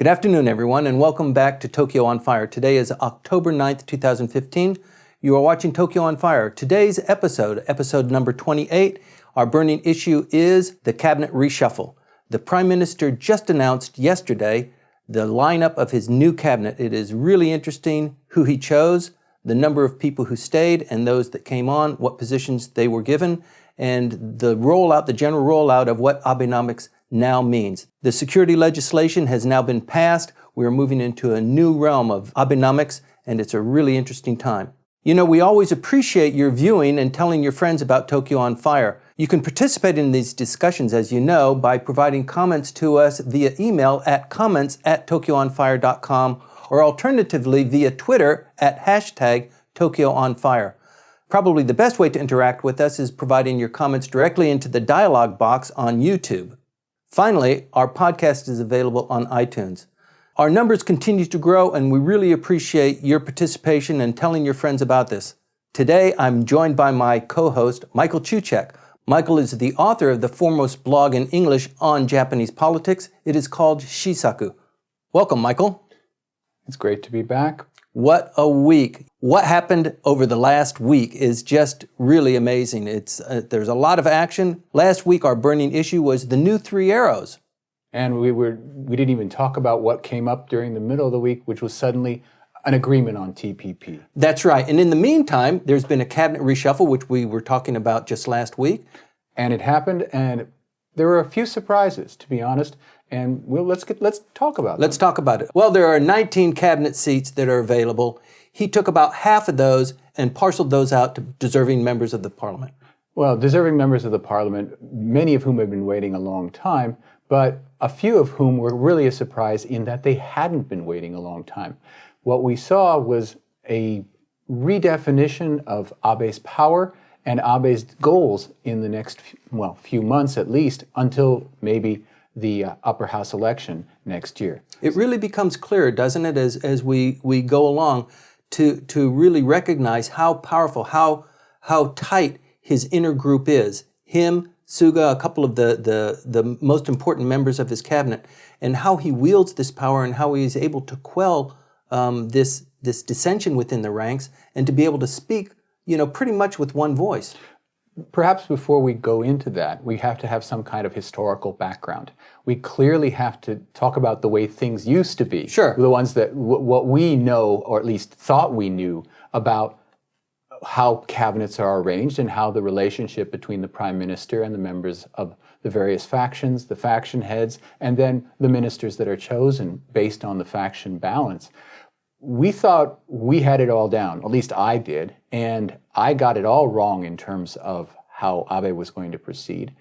Good afternoon, everyone, and welcome back to Tokyo on Fire. Today is October 9th, 2015. You are watching Tokyo on Fire. Today's episode number 28, our burning issue is the cabinet reshuffle. The Prime Minister just announced yesterday the lineup of his new cabinet. It is really interesting who he chose, the number of people who stayed and those that came on, what positions they were given, and the general rollout of what Abenomics now means. The security legislation has now been passed. We are moving into a new realm of Abenomics, and it's a really interesting time. You know, we always appreciate your viewing and telling your friends about Tokyo on Fire. You can participate in these discussions, as you know, by providing comments to us via email at comments@tokyoonfire.com or alternatively via Twitter at #TokyoOnFire. Probably the best way to interact with us is providing your comments directly into the dialog box on YouTube. Finally, our podcast is available on iTunes. Our numbers continue to grow, and we really appreciate your participation and telling your friends about this. Today, I'm joined by my co-host, Michael Chuchek. Michael is the author of the foremost blog in English on Japanese politics. It is called Shisaku. Welcome, Michael. It's great to be back. What a week. What happened over the last week is just really amazing. There's a lot of action. Last week, our burning issue was the new three arrows. And we didn't even talk about what came up during the middle of the week, which was suddenly an agreement on TPP. That's right. And in the meantime, there's been a cabinet reshuffle, which we were talking about just last week. And it happened, and there were a few surprises, to be honest. And let's talk about them. Let's talk about it. Well, there are 19 cabinet seats that are available. He took about half of those and parceled those out to deserving members of the parliament. Well, deserving members of the parliament, many of whom have been waiting a long time, but a few of whom were really a surprise in that they hadn't been waiting a long time. What we saw was a redefinition of Abe's power and Abe's goals in the next, few months at least, until maybe the upper house election next year. It really becomes clearer, doesn't it, as we go along, to really recognize how powerful, how tight his inner group is. Him, Suga, a couple of the most important members of his cabinet, and how he wields this power and how he is able to quell this dissension within the ranks and to be able to speak, pretty much with one voice. Perhaps before we go into that, we have to have some kind of historical background. We clearly have to talk about the way things used to be. Sure. The ones that, what we know, or at least thought we knew, about how cabinets are arranged and how the relationship between the prime minister and the members of the various factions, the faction heads, and then the ministers that are chosen based on the faction balance. We thought we had it all down, at least I did, and I got it all wrong in terms of how Abe was going to proceed.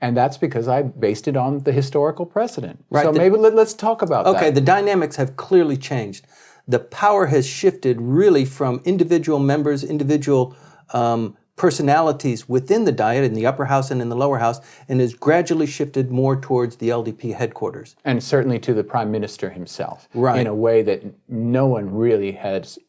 And that's because I based it on the historical precedent. Right. So maybe let's talk about that. Okay, the dynamics have clearly changed. The power has shifted really from individual members, individual personalities within the Diet, in the upper house and in the lower house, and has gradually shifted more towards the LDP headquarters. And certainly to the prime minister himself, right, in a way that no one really has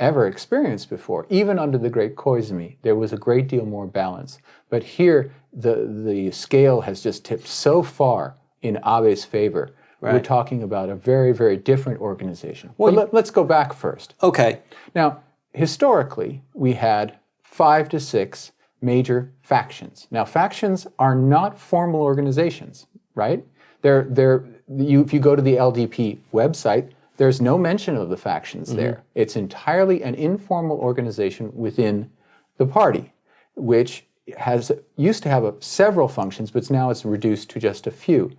ever experienced before. Even under the Great Koizumi, there was a great deal more balance. But here, the scale has just tipped so far in Abe's favor. Right. We're talking about a very, very different organization. Well, but let's go back first. Okay. Now, historically, we had 5 to 6 major factions. Now, factions are not formal organizations, right? If you go to the LDP website, there's no mention of the factions there. It's entirely an informal organization within the party, which used to have several functions, but now it's reduced to just a few.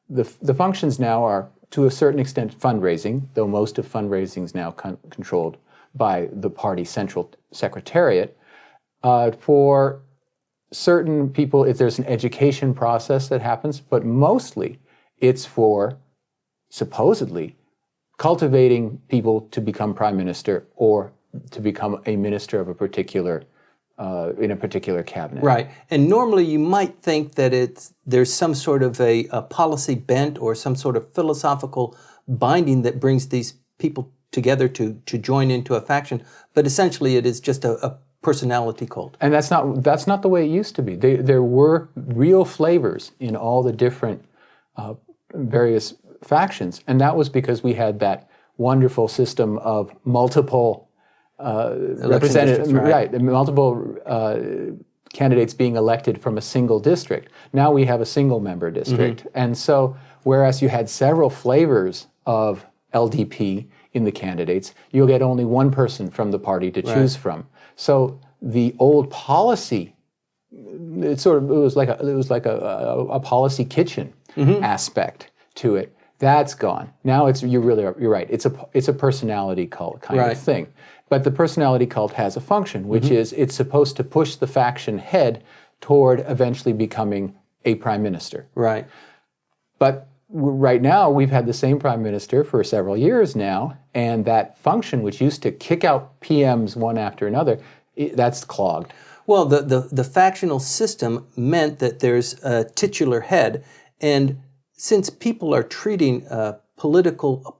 The functions now are, to a certain extent, fundraising, though most of fundraising is now controlled by the party central secretariat. For certain people, there's an education process that happens, but mostly it's for, supposedly, cultivating people to become prime minister or to become a minister of a particular in a particular cabinet. Right. And normally you might think that there's some sort of a policy bent or some sort of philosophical binding that brings these people together to join into a faction, but essentially it is just a personality cult. And that's not the way it used to be. There were real flavors in all the different various factions, and that was because we had that wonderful system of multiple representatives, right. multiple candidates being elected from a single district. Now we have a single member district. And so, whereas you had several flavors of LDP in the candidates, you'll get only one person from the party to choose from. So the old policy, it was like a policy kitchen aspect to it. That's gone. Now you're right. It's a personality cult kind of thing. But the personality cult has a function, which is it's supposed to push the faction head toward eventually becoming a prime minister. Right. But right now, we've had the same prime minister for several years now, and that function, which used to kick out PMs one after another, that's clogged. Well, the factional system meant that there's a titular head, and since people are treating a political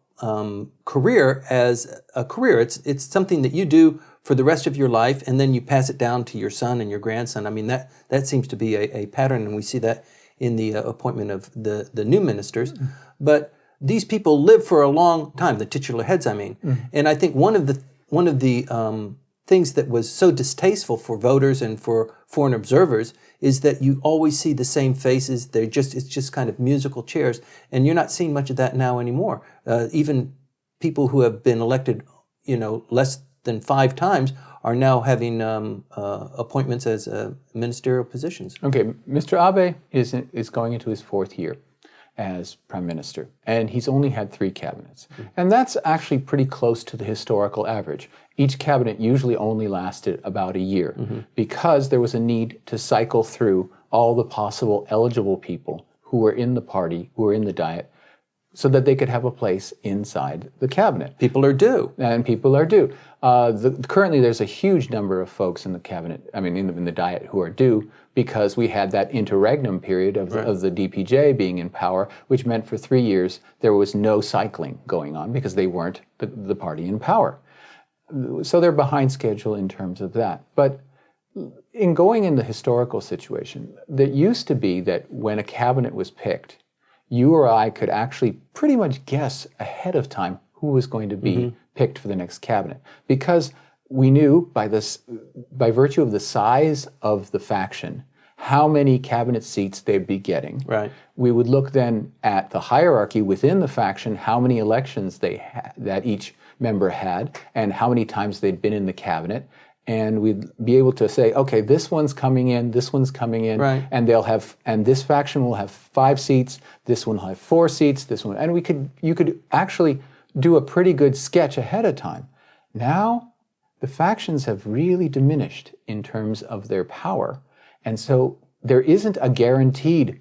career as a career, it's something that you do for the rest of your life, and then you pass it down to your son and your grandson. I mean, that seems to be a pattern, and we see that in the appointment of the new ministers. But these people live for a long time, the titular heads, I mean. And I think one of the things that was so distasteful for voters and for foreign observers is that you always see the same faces. It's just kind of musical chairs, and you're not seeing much of that now anymore. Even people who have been elected, less than 5 times are now having appointments as ministerial positions. Okay, Mr. Abe is going into his 4th year as prime minister, and he's only had 3 cabinets. And that's actually pretty close to the historical average. Each cabinet usually only lasted about a year because there was a need to cycle through all the possible eligible people who were in the party, who were in the Diet, so that they could have a place inside the cabinet. People are due. And people are due. Currently, there's a huge number of folks in the cabinet, in the Diet, who are due because we had that interregnum period of the DPJ being in power, which meant for 3 years there was no cycling going on because they weren't the party in power. So they're behind schedule in terms of that. But in going in the historical situation, there used to be that when a cabinet was picked, you or I could actually pretty much guess ahead of time who was going to be picked for the next cabinet, because we knew by virtue of the size of the faction how many cabinet seats they'd be getting. Right. We would look then at the hierarchy within the faction, how many elections that each member had, and how many times they'd been in the cabinet. And we'd be able to say, okay, this one's coming in, this one's coming in, and and this faction will have 5 seats, this one will have 4 seats, this one, and you could actually do a pretty good sketch ahead of time. Now, the factions have really diminished in terms of their power, and so there isn't a guaranteed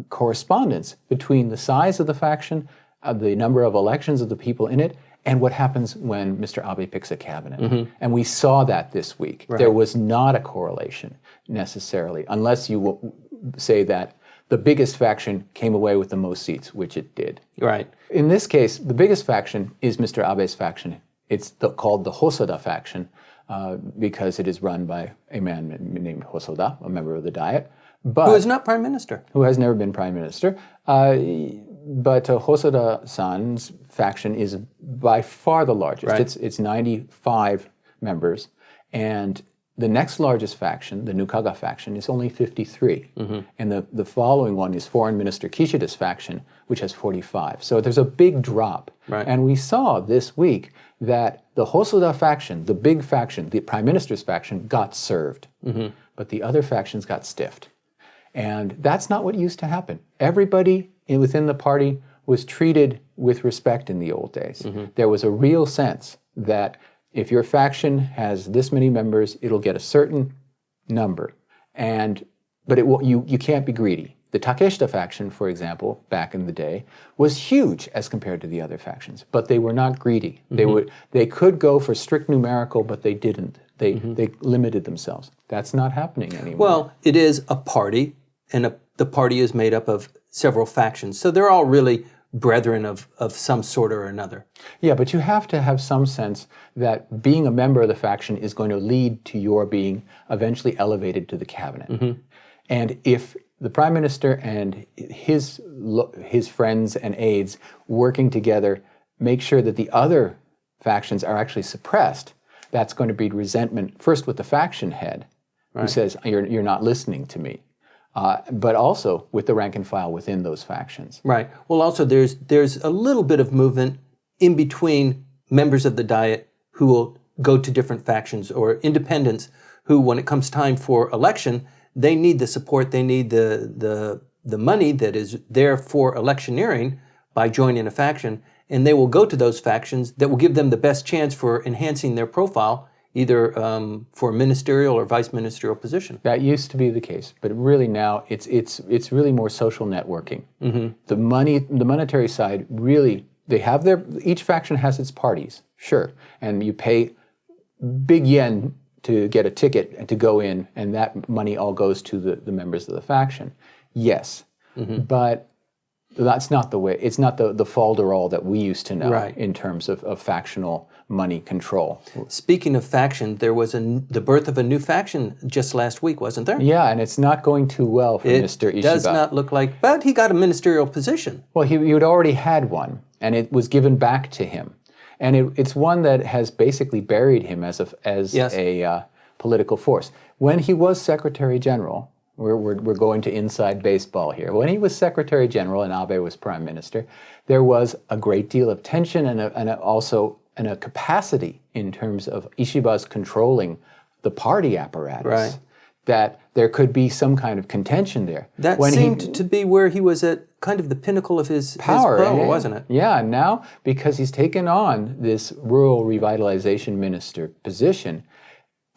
correspondence between the size of the faction, the number of elections of the people in it, and what happens when Mr. Abe picks a cabinet. And we saw that this week. There was not a correlation necessarily, unless you say that the biggest faction came away with the most seats, which it did. Right. In this case, the biggest faction is Mr. Abe's faction. It's called the Hosoda faction because it is run by a man named Hosoda, a member of the Diet. But who is not prime minister. Who has never been prime minister. But Hosoda-san's faction is by far the largest. It's 95 members. And the next largest faction, the Nukaga faction, is only 53. And the following one is Foreign Minister Kishida's faction, which has 45. So there's a big drop. And we saw this week that the Hosoda faction, the big faction, the prime minister's faction, got served. But the other factions got stiffed. And that's not what used to happen. Everybody within the party was treated with respect in the old days. There was a real sense that if your faction has this many members, it'll get a certain number. But you can't be greedy. The Takeshita faction, for example, back in the day, was huge as compared to the other factions, but they were not greedy. They could go for strict numerical, but they didn't. They limited themselves. That's not happening anymore. Well, it is a party, and the party is made up of several factions. So they're all really brethren of some sort or another. Yeah, but you have to have some sense that being a member of the faction is going to lead to your being eventually elevated to the cabinet. And if the prime minister and his friends and aides working together make sure that the other factions are actually suppressed, that's going to breed resentment, first with the faction head, who says, you're not listening to me, but also with the rank and file within those factions. Right. Well, also there's a little bit of movement in between members of the Diet who will go to different factions, or independents who, when it comes time for election, they need the support, they need the money that is there for electioneering by joining a faction, and they will go to those factions that will give them the best chance for enhancing their profile, either for a ministerial or vice ministerial position. That used to be the case, but really now it's really more social networking. The monetary side, really, they have each faction has its parties, sure, and you pay big yen to get a ticket and to go in, and that money all goes to the members of the faction. Yes, but that's not the way. It's not the falderall that we used to know in terms of factional money control. Speaking of faction, there was the birth of a new faction just last week, wasn't there? Yeah, and it's not going too well for Mr. Ishiba. It does not look like, but he got a ministerial position. Well, he had already had one, and it was given back to him. And it's one that has basically buried him as a political force. When he was Secretary General, we're going to inside baseball here. When he was Secretary General and Abe was Prime Minister, there was a great deal of tension and also a capacity in terms of Ishiba's controlling the party apparatus. That there could be some kind of contention there. That seemed to be where he was at kind of the pinnacle of his power, wasn't it? Yeah, and now, because he's taken on this rural revitalization minister position,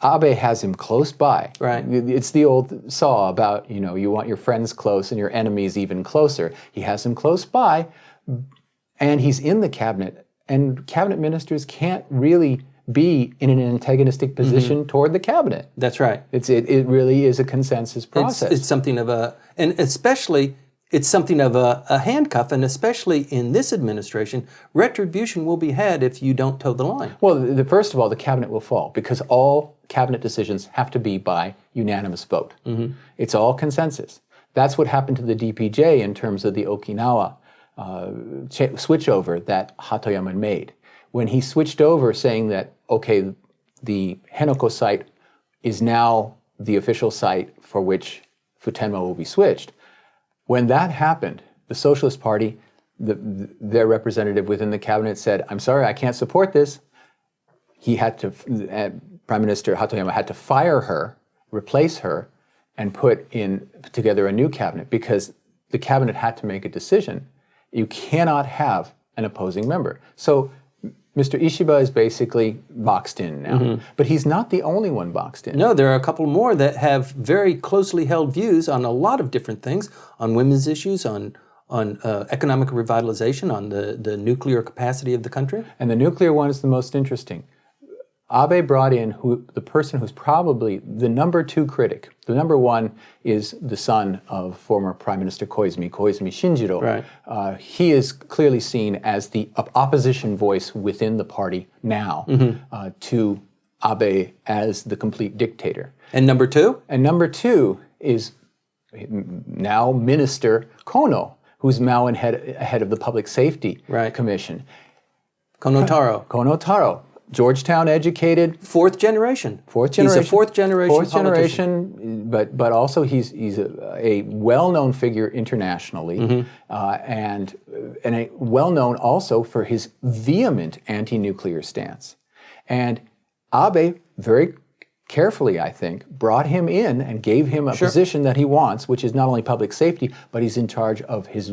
Abe has him close by. It's the old saw about, you want your friends close and your enemies even closer. He has him close by, and he's in the cabinet, and cabinet ministers can't really be in an antagonistic position toward the cabinet. That's right. It really is a consensus process. It's something of a handcuff, and especially in this administration, retribution will be had if you don't toe the line. Well, first of all, the cabinet will fall because all cabinet decisions have to be by unanimous vote. It's all consensus. That's what happened to the DPJ in terms of the Okinawa switchover that Hatoyama made. When he switched over saying that, okay, the Henoko site is now the official site for which Futenma will be switched, when that happened, the Socialist Party, their representative within the cabinet said, I'm sorry, I can't support this. He had to, Prime Minister Hatoyama had to fire her, replace her, and put together a new cabinet because the cabinet had to make a decision. You cannot have an opposing member. So Mr. Ishiba is basically boxed in now, but he's not the only one boxed in. No, there are a couple more that have very closely held views on a lot of different things, on women's issues, on economic revitalization, on the nuclear capacity of the country. And the nuclear one is the most interesting. Abe brought in the person who's probably the number 2 critic. The number 1 is the son of former Prime Minister Koizumi Shinjiro. He is clearly seen as the opposition voice within the party now to Abe as the complete dictator. And number 2? And number 2 is now Minister Kono, who's now head of the Public Safety Commission. Kono Taro. Georgetown educated. Fourth generation. He's a fourth generation politician, but also he's a well-known figure internationally, and a well-known also for his vehement anti-nuclear stance. And Abe very carefully, I think, brought him in and gave him a position that he wants, which is not only public safety, but he's in charge of his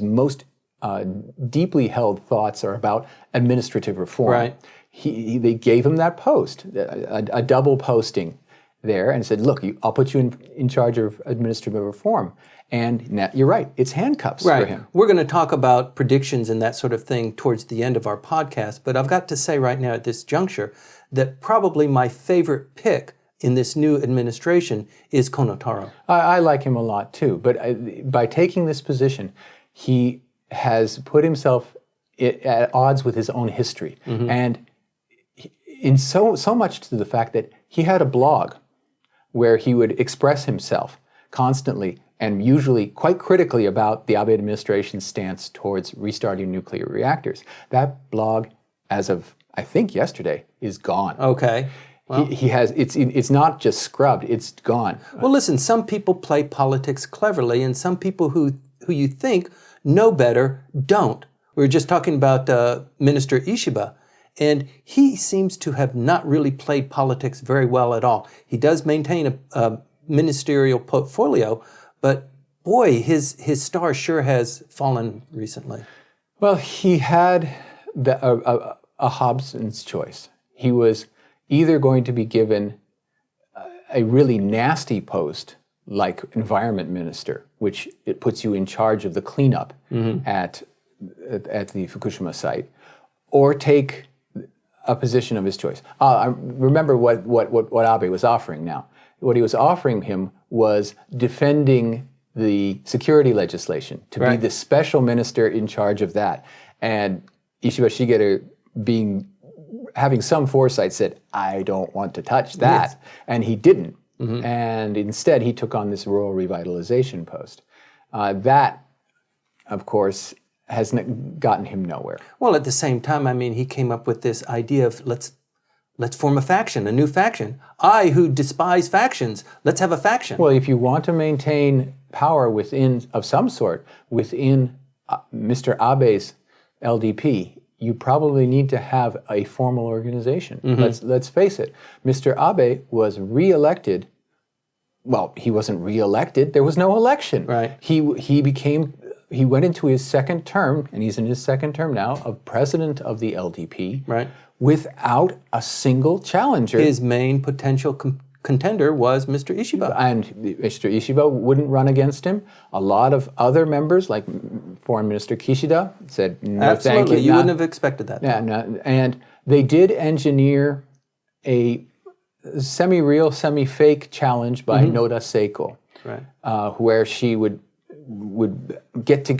most deeply held thoughts are about administrative reform. They gave him that post, a double posting there, and said, look, I'll put you in charge of administrative reform. And now, you're right, it's handcuffs for him. We're going to talk about predictions and that sort of thing towards the end of our podcast, but I've got to say right now at this juncture that probably my favorite pick in this new administration is Kono Taro. I like him a lot too, but by taking this position, he has put himself at odds with his own history, and in so much to the fact that he had a blog where he would express himself constantly and usually quite critically about the Abe administration's stance towards restarting nuclear reactors. That blog, as of I think yesterday, is gone. Okay. Well, He has it's not just scrubbed; it's gone. well, listen. Some people play politics cleverly, and some people who you think know better don't. We were just talking about Minister Ishiba, and he seems to have not really played politics very well at all. He does maintain a ministerial portfolio, but boy, his star sure has fallen recently. Well, he had a Hobson's choice. He was either going to be given a really nasty post like environment minister, which it puts you in charge of the cleanup at the Fukushima site, or take a position of his choice. I remember what Abe was offering now. What he was offering him was defending the security legislation, to be the special minister in charge of that. And Ishiba Shigeru, having some foresight, said, I don't want to touch that. Yes. And he didn't. And instead, he took on this rural revitalization post. That, of course, has gotten him nowhere. Well, at the same time, I mean, he came up with this idea of let's form a faction, a new faction. I, who despise factions, let's have a faction. Well, if you want to maintain power of some sort within Mr. Abe's LDP, you probably need to have a formal organization. Let's face it. Mr. Abe was reelected. Well, he wasn't reelected. There was no election. Right. He went into his second term, and he's in his second term now, of president of the LDP. Right. Without a single challenger. His main potential contender was Mr. Ishiba. And Mr. Ishiba wouldn't run against him. A lot of other members, like Foreign Minister Kishida, said, no, absolutely. thank you. You wouldn't have expected that. Yeah, no, and they did engineer a semi-real, semi-fake challenge by Noda Seiko, where she would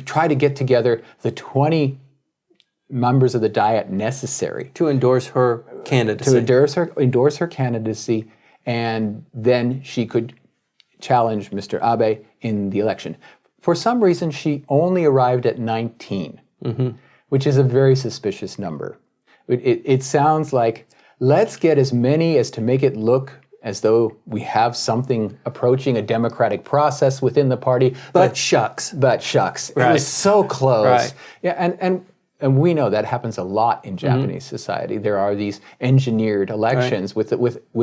try to get together the 20 members of the Diet necessary to endorse her candidacy. Endorse her candidacy, and then she could challenge Mr. Abe in the election. For some reason, she only arrived at 19, which is a very suspicious number. It sounds like, let's get as many as to make it look as though we have something approaching a democratic process within the party. But shucks. Right. It was so close. Right. Yeah, and we know that happens a lot in Japanese society. There are these engineered elections with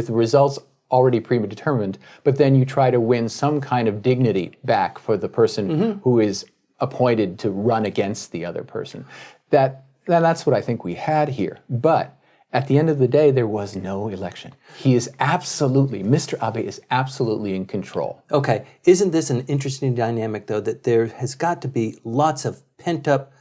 results already predetermined, but then you try to win some kind of dignity back for the person who is appointed to run against the other person. That's what I think we had here. But at the end of the day, there was no election. Mr. Abe is absolutely in control. Okay, isn't this an interesting dynamic, though, that there has got to be lots of pent-up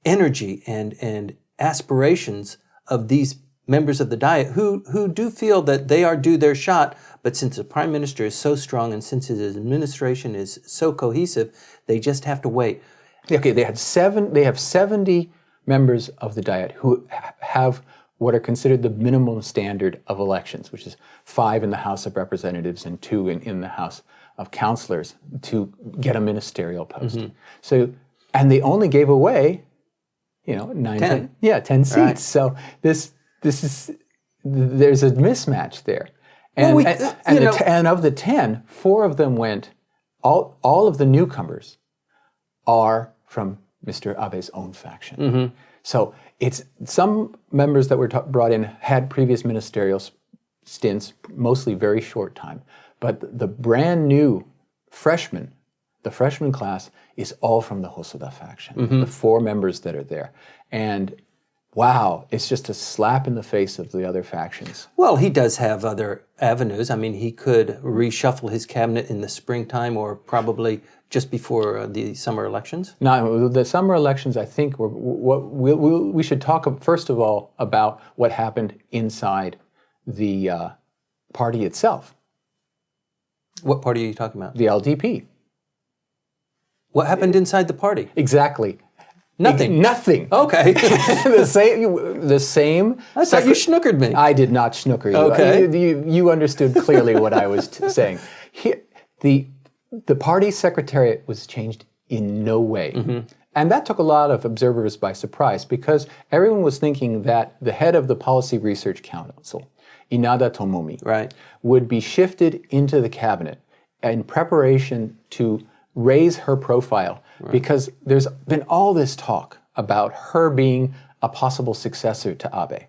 energy and aspirations of these members of the Diet who do feel that they are due their shot, but since the Prime Minister is so strong and since his administration is so cohesive, they just have to wait. Okay, they have 70 members of the Diet who have what are considered the minimum standard of elections, which is 5 in the House of Representatives and 2 in the House of Councilors to get a ministerial post. So, and they only gave away, 10 seats. Right. So there's a mismatch there. And, and of the 10, 4 of them went, all of the newcomers are from Mr. Abe's own faction. So it's some members that were brought in had previous ministerial stints, mostly very short time. But the brand new freshmen, the freshman class, is all from the Hosoda faction, the 4 members that are there. And wow, it's just a slap in the face of the other factions. Well, he does have other avenues. I mean, he could reshuffle his cabinet in the springtime or probably just before the summer elections. Now, the summer elections, I think, we should talk first of all about what happened inside the party itself. What party are you talking about? The LDP. What happened inside the party? Exactly. Nothing. Nothing. Okay. The same. I thought you snookered me. I did not snooker you. Okay. You understood clearly what I was saying. The party secretariat was changed in no way. And that took a lot of observers by surprise because everyone was thinking that the head of the Policy Research Council, Inada Tomomi, would be shifted into the cabinet in preparation to raise her profile because there's been all this talk about her being a possible successor to Abe,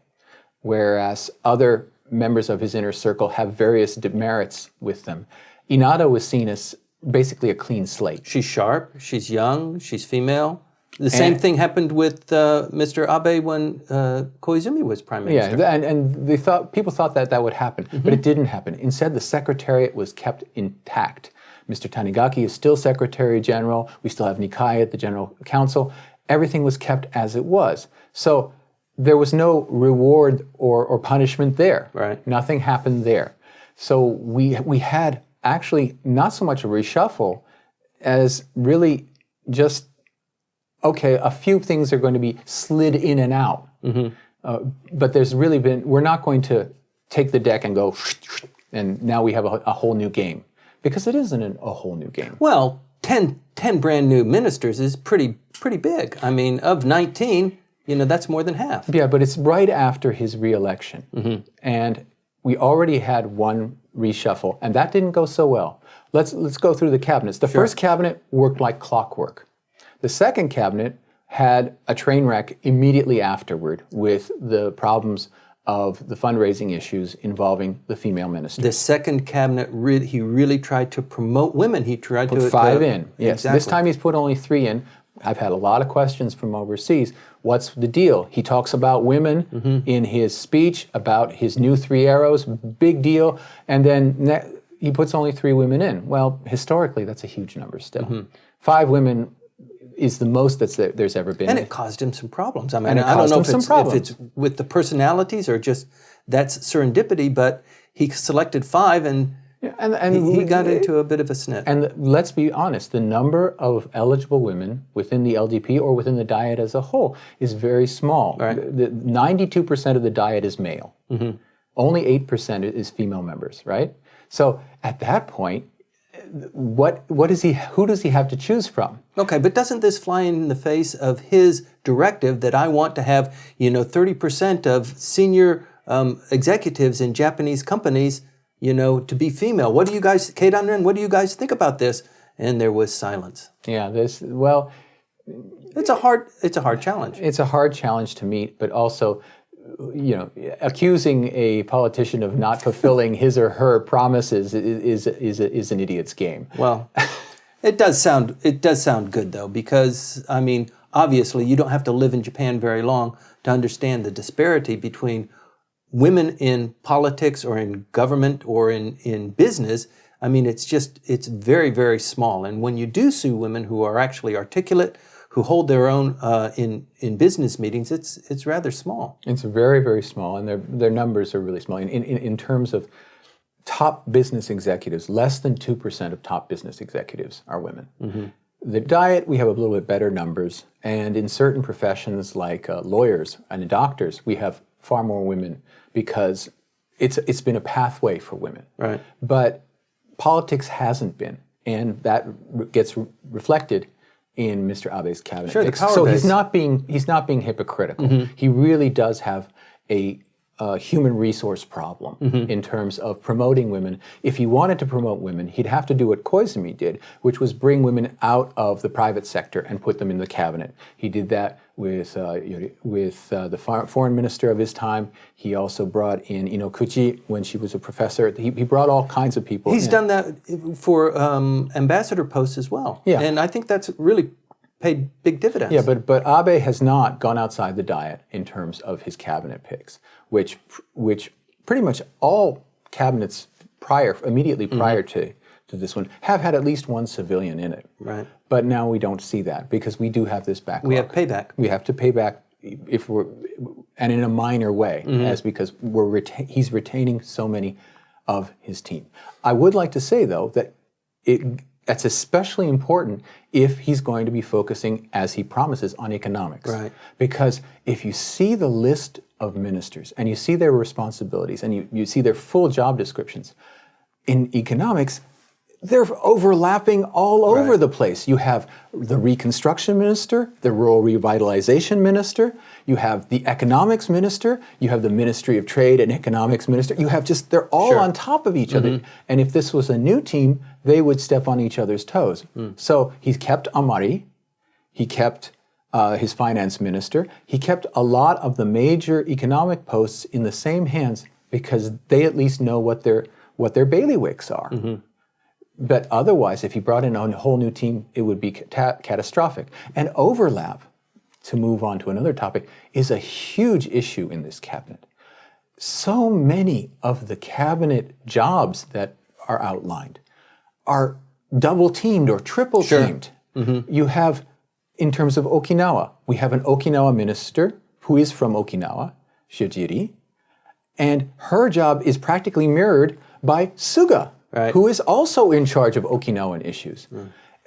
whereas other members of his inner circle have various demerits with them. Inada was seen as basically a clean slate. She's sharp, she's young, she's female. The same thing happened with Mr. Abe when Koizumi was prime minister. Yeah, and people thought that would happen, but it didn't happen. Instead, the secretariat was kept intact. Mr. Tanigaki is still Secretary General. We still have Nikai at the General Council. Everything was kept as it was. So there was no reward or punishment there. Right. Nothing happened there. So we had actually not so much a reshuffle as really just, okay, a few things are going to be slid in and out. But there's really been, we're not going to take the deck and go, and now we have a whole new game. Because it isn't a whole new game. Well, 10 brand new ministers is pretty big. I mean, of 19, that's more than half. Yeah, but it's right after his re-election. And we already had one reshuffle, and that didn't go so well. Let's go through the cabinets. The first cabinet worked like clockwork. The second cabinet had a train wreck immediately afterward with the problems of the fundraising issues involving the female minister. The second cabinet, he really tried to promote women. He tried to put 5 in. Yes, exactly. This time he's put only 3 in. I've had a lot of questions from overseas. What's the deal? He talks about women in his speech, about his new 3 arrows, big deal, and then he puts only 3 women in. Well, historically, that's a huge number still. 5 women is the most there's ever been. And it caused him some problems. I mean, I don't know if it's with the personalities or just that's serendipity, but he selected 5 and he got into a bit of a snit. And let's be honest, the number of eligible women within the LDP or within the Diet as a whole is very small. Right. 92% of the Diet is male. Only 8% is female members, right? So at that point, who does he have to choose from? Okay, but doesn't this fly in the face of his directive that I want to have, 30% of senior executives in Japanese companies, to be female? What do you guys, Kate Unren, what do you guys think about this? And there was silence. Yeah, it's a hard challenge. It's a hard challenge to meet, but also, accusing a politician of not fulfilling his or her promises is an idiot's game. Well, it does sound good though, because I mean, obviously you don't have to live in Japan very long to understand the disparity between women in politics or in government or in business. I mean, it's very, very small. And when you do see women who are actually articulate, who hold their own in business meetings, it's rather small. It's very, very small, and their numbers are really small. In terms of top business executives, less than 2% of top business executives are women. The Diet, we have a little bit better numbers, and in certain professions like lawyers and doctors, we have far more women because it's been a pathway for women. Right. But politics hasn't been, and that gets reflected in Mr. Abe's cabinet. Sure, the power so base. he's not being hypocritical. He really does have a human resource problem in terms of promoting women. If he wanted to promote women, he'd have to do what Koizumi did, which was bring women out of the private sector and put them in the cabinet. He did that with the foreign minister of his time. He also brought in Inokuchi when she was a professor. He brought all kinds of people. He's done that for ambassador posts as well. Yeah. And I think that's really paid big dividends. Yeah, but Abe has not gone outside the Diet in terms of his cabinet picks, which pretty much all cabinets immediately prior to this one have had at least one civilian in it. Right. But now we don't see that because we do have this backlog. We have payback. We have to pay back and in a minor way, as because he's retaining so many of his team. I would like to say though that that's especially important if he's going to be focusing, as he promises, on economics. Right. Because if you see the list of ministers and you see their responsibilities and you see their full job descriptions, in economics, they're overlapping all over the place. You have the reconstruction minister, the rural revitalization minister, you have the economics minister, you have the Ministry of Trade and Economics minister. You have they're all on top of each other. And if this was a new team, they would step on each other's toes. So he kept Amari, he kept his finance minister, he kept a lot of the major economic posts in the same hands because they at least know what their bailiwicks are. But otherwise, if he brought in a whole new team, it would be catastrophic. And overlap, to move on to another topic, is a huge issue in this cabinet. So many of the cabinet jobs that are outlined are double-teamed or triple-teamed. You have, in terms of Okinawa, we have an Okinawa minister who is from Okinawa, Shiojiri, and her job is practically mirrored by Suga, who is also in charge of Okinawan issues.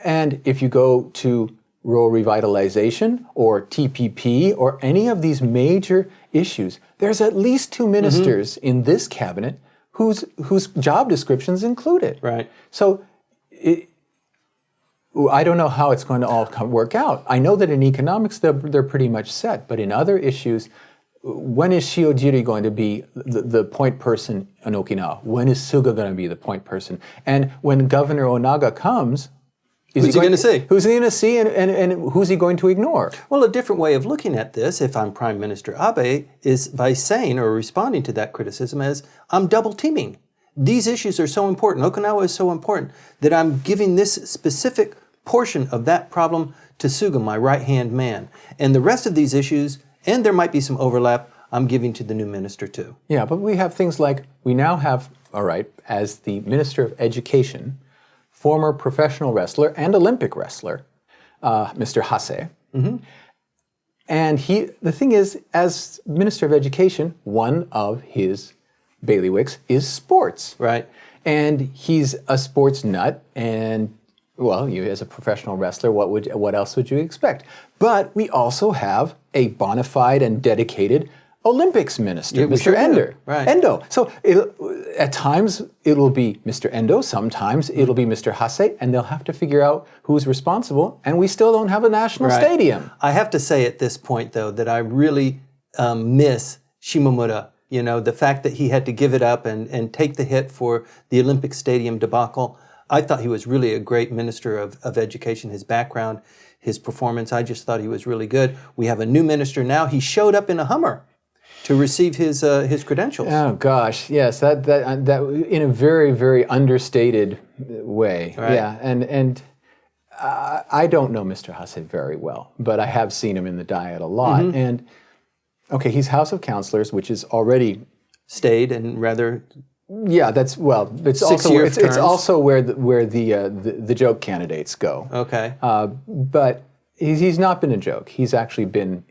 And if you go to rural revitalization or TPP or any of these major issues, there's at least 2 ministers in this cabinet whose job descriptions include it. So I don't know how it's going to all work out. I know that in economics they're pretty much set, but in other issues, when is Shiojiri going to be the point person in Okinawa? When is Suga going to be the point person? And when Governor Onaga comes, who's he going to see? Who's he going to see and who's he going to ignore? Well, a different way of looking at this, if I'm Prime Minister Abe, is by saying or responding to that criticism as, I'm double teaming. These issues are so important. Okinawa is so important that I'm giving this specific portion of that problem to Suga, my right-hand man. And the rest of these issues, and there might be some overlap, I'm giving to the new minister too. Yeah, but we have things like, we now have, as the Minister of Education, former professional wrestler and Olympic wrestler, Mr. Hase. And the thing is, as Minister of Education, one of his bailiwicks is sports. And he's a sports nut, and well, you as a professional wrestler, what else would you expect? But we also have a bona fide and dedicated Olympics minister, Mr. Endo. So at times it'll be Mr. Endo, sometimes it'll be Mr. Hase, and they'll have to figure out who's responsible, and we still don't have a national stadium. I have to say at this point, though, that I really miss Shimomura. You know, the fact that he had to give it up and take the hit for the Olympic Stadium debacle. I thought he was really a great minister of education, his background, his performance. I just thought he was really good. We have a new minister now. He showed up in a Hummer to receive his credentials. Oh gosh, yes, that in a very, very understated way. Yeah, and I don't know Mr. Hase very well, but I have seen him in the Diet a lot. And okay, he's House of Councilors, which is already staid and rather. Yeah, it's also where the joke candidates go. Okay. But he's not been a joke. He's actually been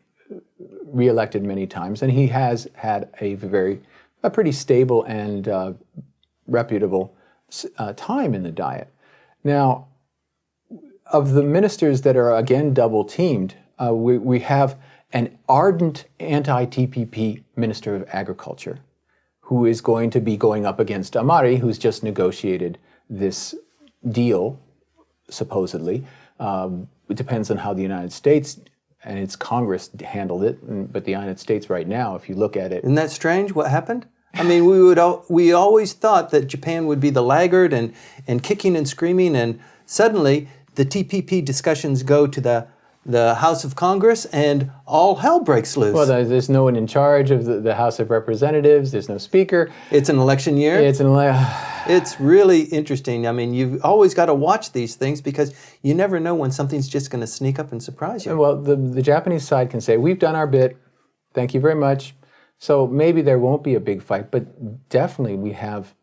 reelected many times, and he has had a pretty stable and reputable time in the Diet. Now, of the ministers that are again double teamed, we have an ardent anti-TPP Minister of Agriculture, who is going to be going up against Amari, who's just negotiated this deal, supposedly. It depends on how the United States and its Congress handled it, but the United States right now, if you look at it... Isn't that strange, what happened? I mean, we always thought that Japan would be the laggard and kicking and screaming, and suddenly the TPP discussions go to the House of Congress, and all hell breaks loose. Well, there's no one in charge of the House of Representatives. There's no speaker. It's an election year. It's really interesting. I mean, you've always got to watch these things because you never know when something's just going to sneak up and surprise you. Well, the Japanese side can say, we've done our bit. Thank you very much. So maybe there won't be a big fight, but definitely we have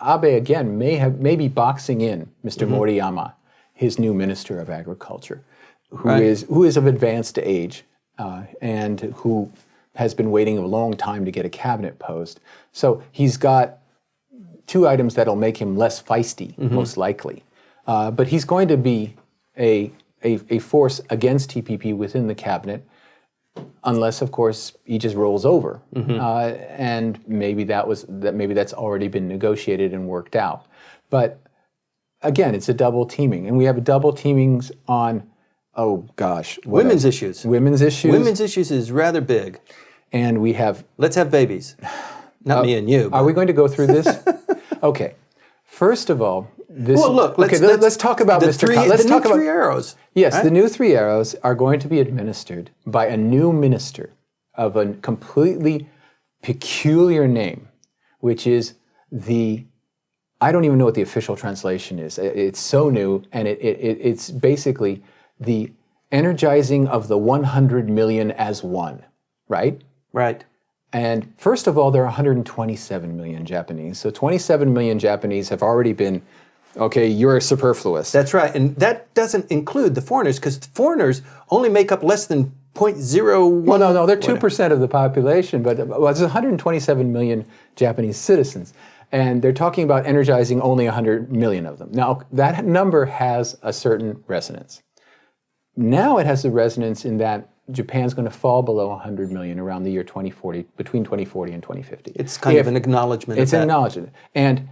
Abe again may be boxing in Mr. Moriyama, his new Minister of Agriculture, who is of advanced age and who has been waiting a long time to get a cabinet post. So he's got 2 items that'll make him less feisty, most likely. But he's going to be a force against TPP within the cabinet, unless, of course, he just rolls over. And maybe that's already been negotiated and worked out. But again, it's a double teaming, and we have double teamings on, women's issues. Women's issues. Women's issues is rather big. And we have... Let's have babies. Not me and you. Are we going to go through this? Okay. First of all, this... Well, look, let's talk about Mr. Let's talk about 3 arrows. Yes, right? The new 3 arrows are going to be administered by a new minister of a completely peculiar name, which is the... I don't even know what the official translation is. It's so new, and it's basically the energizing of the 100 million as one, right? Right. And first of all, there are 127 million Japanese. So 27 million Japanese have already been, okay, you're superfluous. That's right. And that doesn't include the foreigners, because foreigners only make up less than 0.01. Well, no, they're 2% of the population, but it's 127 million Japanese citizens. And they're talking about energizing only 100 million of them. Now, that number has a certain resonance. Now it has a resonance in that Japan's going to fall below 100 million around the year 2040, between 2040 and 2050. It's kind of an acknowledgement of that. It's an acknowledgement. And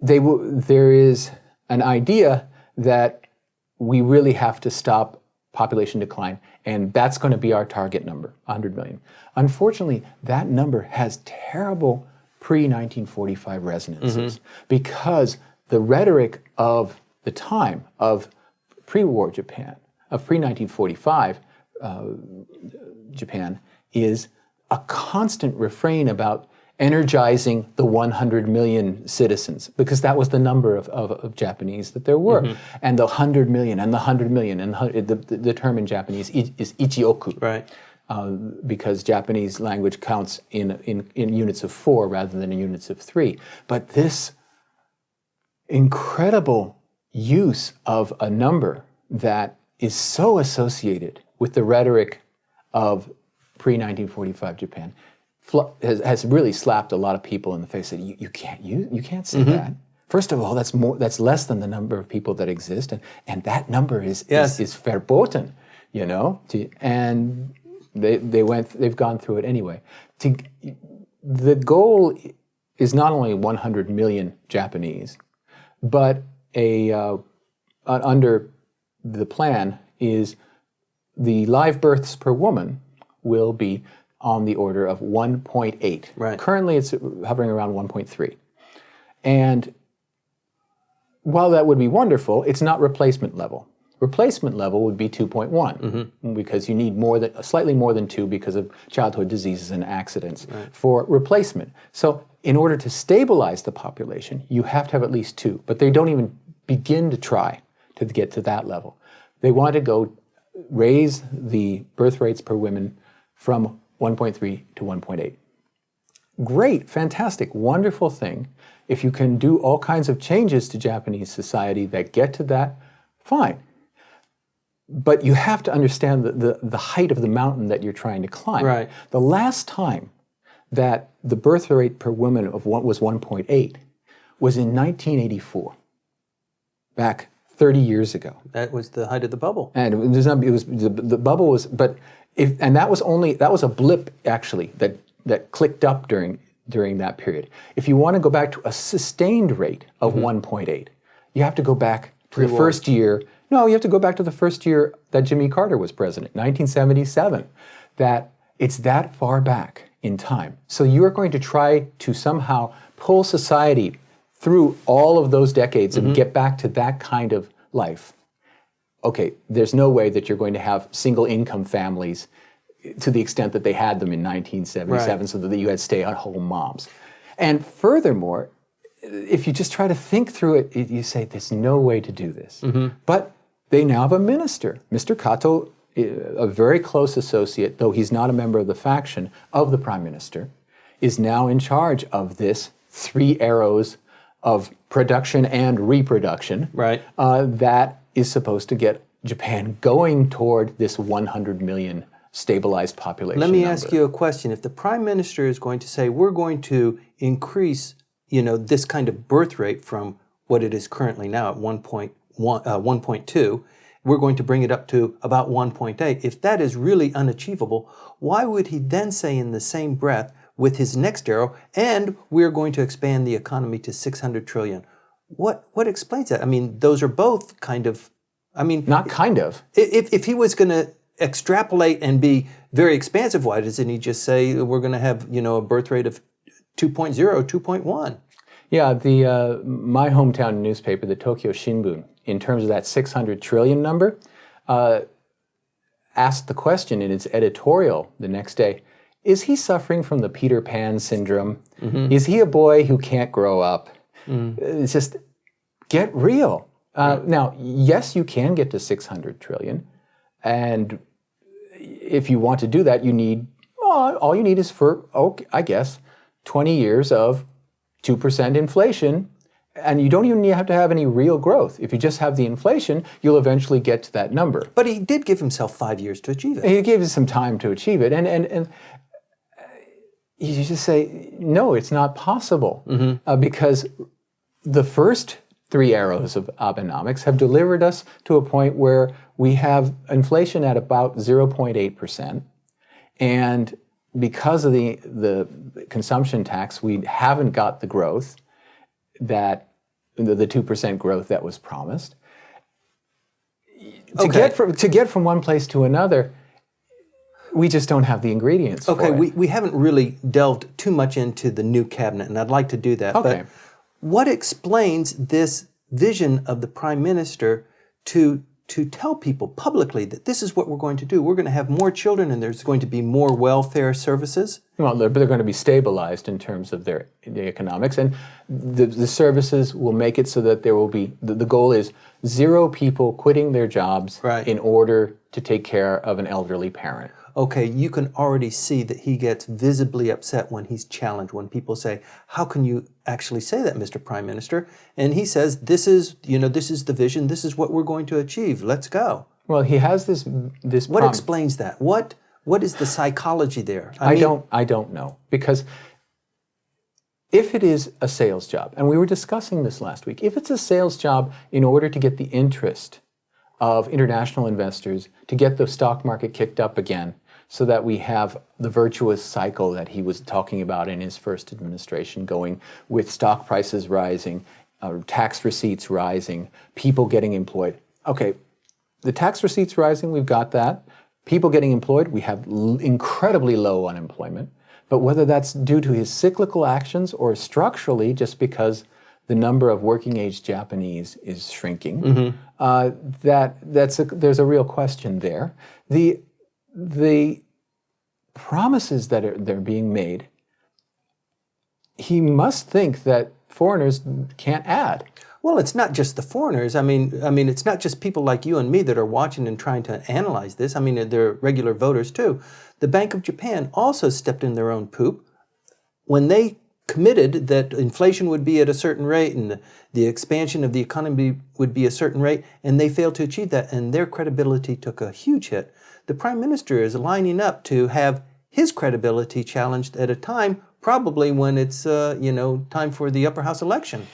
there is an idea that we really have to stop population decline, and that's going to be our target number, 100 million. Unfortunately, that number has terrible pre-1945 resonances because the rhetoric of the time of pre-war Japan, of pre-1945 Japan, is a constant refrain about energizing the 100 million citizens, because that was the number of Japanese that there were. And the 100 million, and the 100 million, and the term in Japanese is ichioku. Right. Because Japanese language counts in units of 4 rather than in units of 3. But this incredible use of a number that is so associated with the rhetoric of pre-1945 Japan has really slapped a lot of people in the face. That you can't say that. First of all, that's less than the number of people that exist, and that number is verboten, you know. And they've gone through it anyway. The goal is not only 100 million Japanese, but under the plan is the live births per woman will be on the order of 1.8. Right. Currently, it's hovering around 1.3. And while that would be wonderful, it's not replacement level. Replacement level would be 2.1 because you need slightly more than 2 because of childhood diseases and accidents for replacement. So in order to stabilize the population, you have to have at least 2, but they don't even begin to try to get to that level. They want to raise the birth rates per women from 1.3 to 1.8. Great, fantastic, wonderful thing. If you can do all kinds of changes to Japanese society that get to that, fine. But you have to understand the height of the mountain that you're trying to climb. Right. The last time that the birth rate per woman was 1.8 was in 1984, back 30 years ago. That was the height of the bubble. And the bubble was, and that was a blip actually that clicked up during that period. If you want to go back to a sustained rate of 1.8, you have to go back to the first year. No, you have to go back to the first year that Jimmy Carter was president, 1977. That it's that far back in time. So you are going to try to somehow pull society through all of those decades and get back to that kind of life. Okay, there's no way that you're going to have single income families to the extent that they had them in 1977, so that you had stay-at-home moms. And furthermore, if you just try to think through it, you say, there's no way to do this. But they now have a minister. Mr. Kato, a very close associate, though he's not a member of the faction of the prime minister, is now in charge of this 3 arrows of production and reproduction that is supposed to get Japan going toward this 100 million stabilized population. Let me ask you a question. If the prime minister is going to say, we're going to increase, this kind of birth rate from what it is currently now at 1.2. We're going to bring it up to about 1.8. If that is really unachievable, why would he then say in the same breath with his next arrow, and we're going to expand the economy to 600 trillion? What explains that? I mean, those are both kind of, I mean... Not kind of. If he was going to extrapolate and be very expansive, why doesn't he just say we're going to have, a birth rate of 2.0, 2.1? Yeah, my hometown newspaper, the Tokyo Shimbun, in terms of that 600 trillion number, asked the question in its editorial the next day, is he suffering from the Peter Pan syndrome? Mm-hmm. Is he a boy who can't grow up? It's just, get real. Now, yes, you can get to 600 trillion, and if you want to do that, you need, all you need is I guess, 20 years of 2% inflation, and you don't even have to have any real growth. If you just have the inflation, you'll eventually get to that number. But he did give himself 5 years to achieve it. He gave us some time to achieve it, and you just say, no, it's not possible, because the first 3 arrows of Abenomics have delivered us to a point where we have inflation at about 0.8%, and because of the consumption tax, we haven't got the growth the 2% growth that was promised. To get from one place to another, we just don't have the ingredients for it. We haven't really delved too much into the new cabinet, and I'd like to do that. Okay. But what explains this vision of the Prime Minister to tell people publicly that this is what we're going to do? We're going to have more children, and there's going to be more welfare services? Well, they're going to be stabilized in terms of the economics, and the services will make it so that there will be, the goal is 0 people quitting their jobs in order to take care of an elderly parent. Okay, you can already see that he gets visibly upset when he's challenged, when people say, how can you actually say that, Mr. Prime Minister? And he says, this is the vision, this is what we're going to achieve, let's go. Well, he has this What explains that? What is the psychology there? I don't know, because if it is a sales job, and we were discussing this last week, if it's a sales job in order to get the interest of international investors, to get the stock market kicked up again, so that we have the virtuous cycle that he was talking about in his first administration, going with stock prices rising, tax receipts rising, people getting employed. Okay, the tax receipts rising, we've got that. People getting employed, we have incredibly low unemployment. But whether that's due to his cyclical actions or structurally just because the number of working-age Japanese is shrinking, there's a real question there. The promises that they're being made, he must think that foreigners can't add. Well, it's not just the foreigners. I mean, it's not just people like you and me that are watching and trying to analyze this. I mean, they're regular voters too. The Bank of Japan also stepped in their own poop when they committed that inflation would be at a certain rate and the expansion of the economy would be a certain rate, and they failed to achieve that, and their credibility took a huge hit. The Prime Minister is lining up to have his credibility challenged at a time probably when it's time for the upper house election.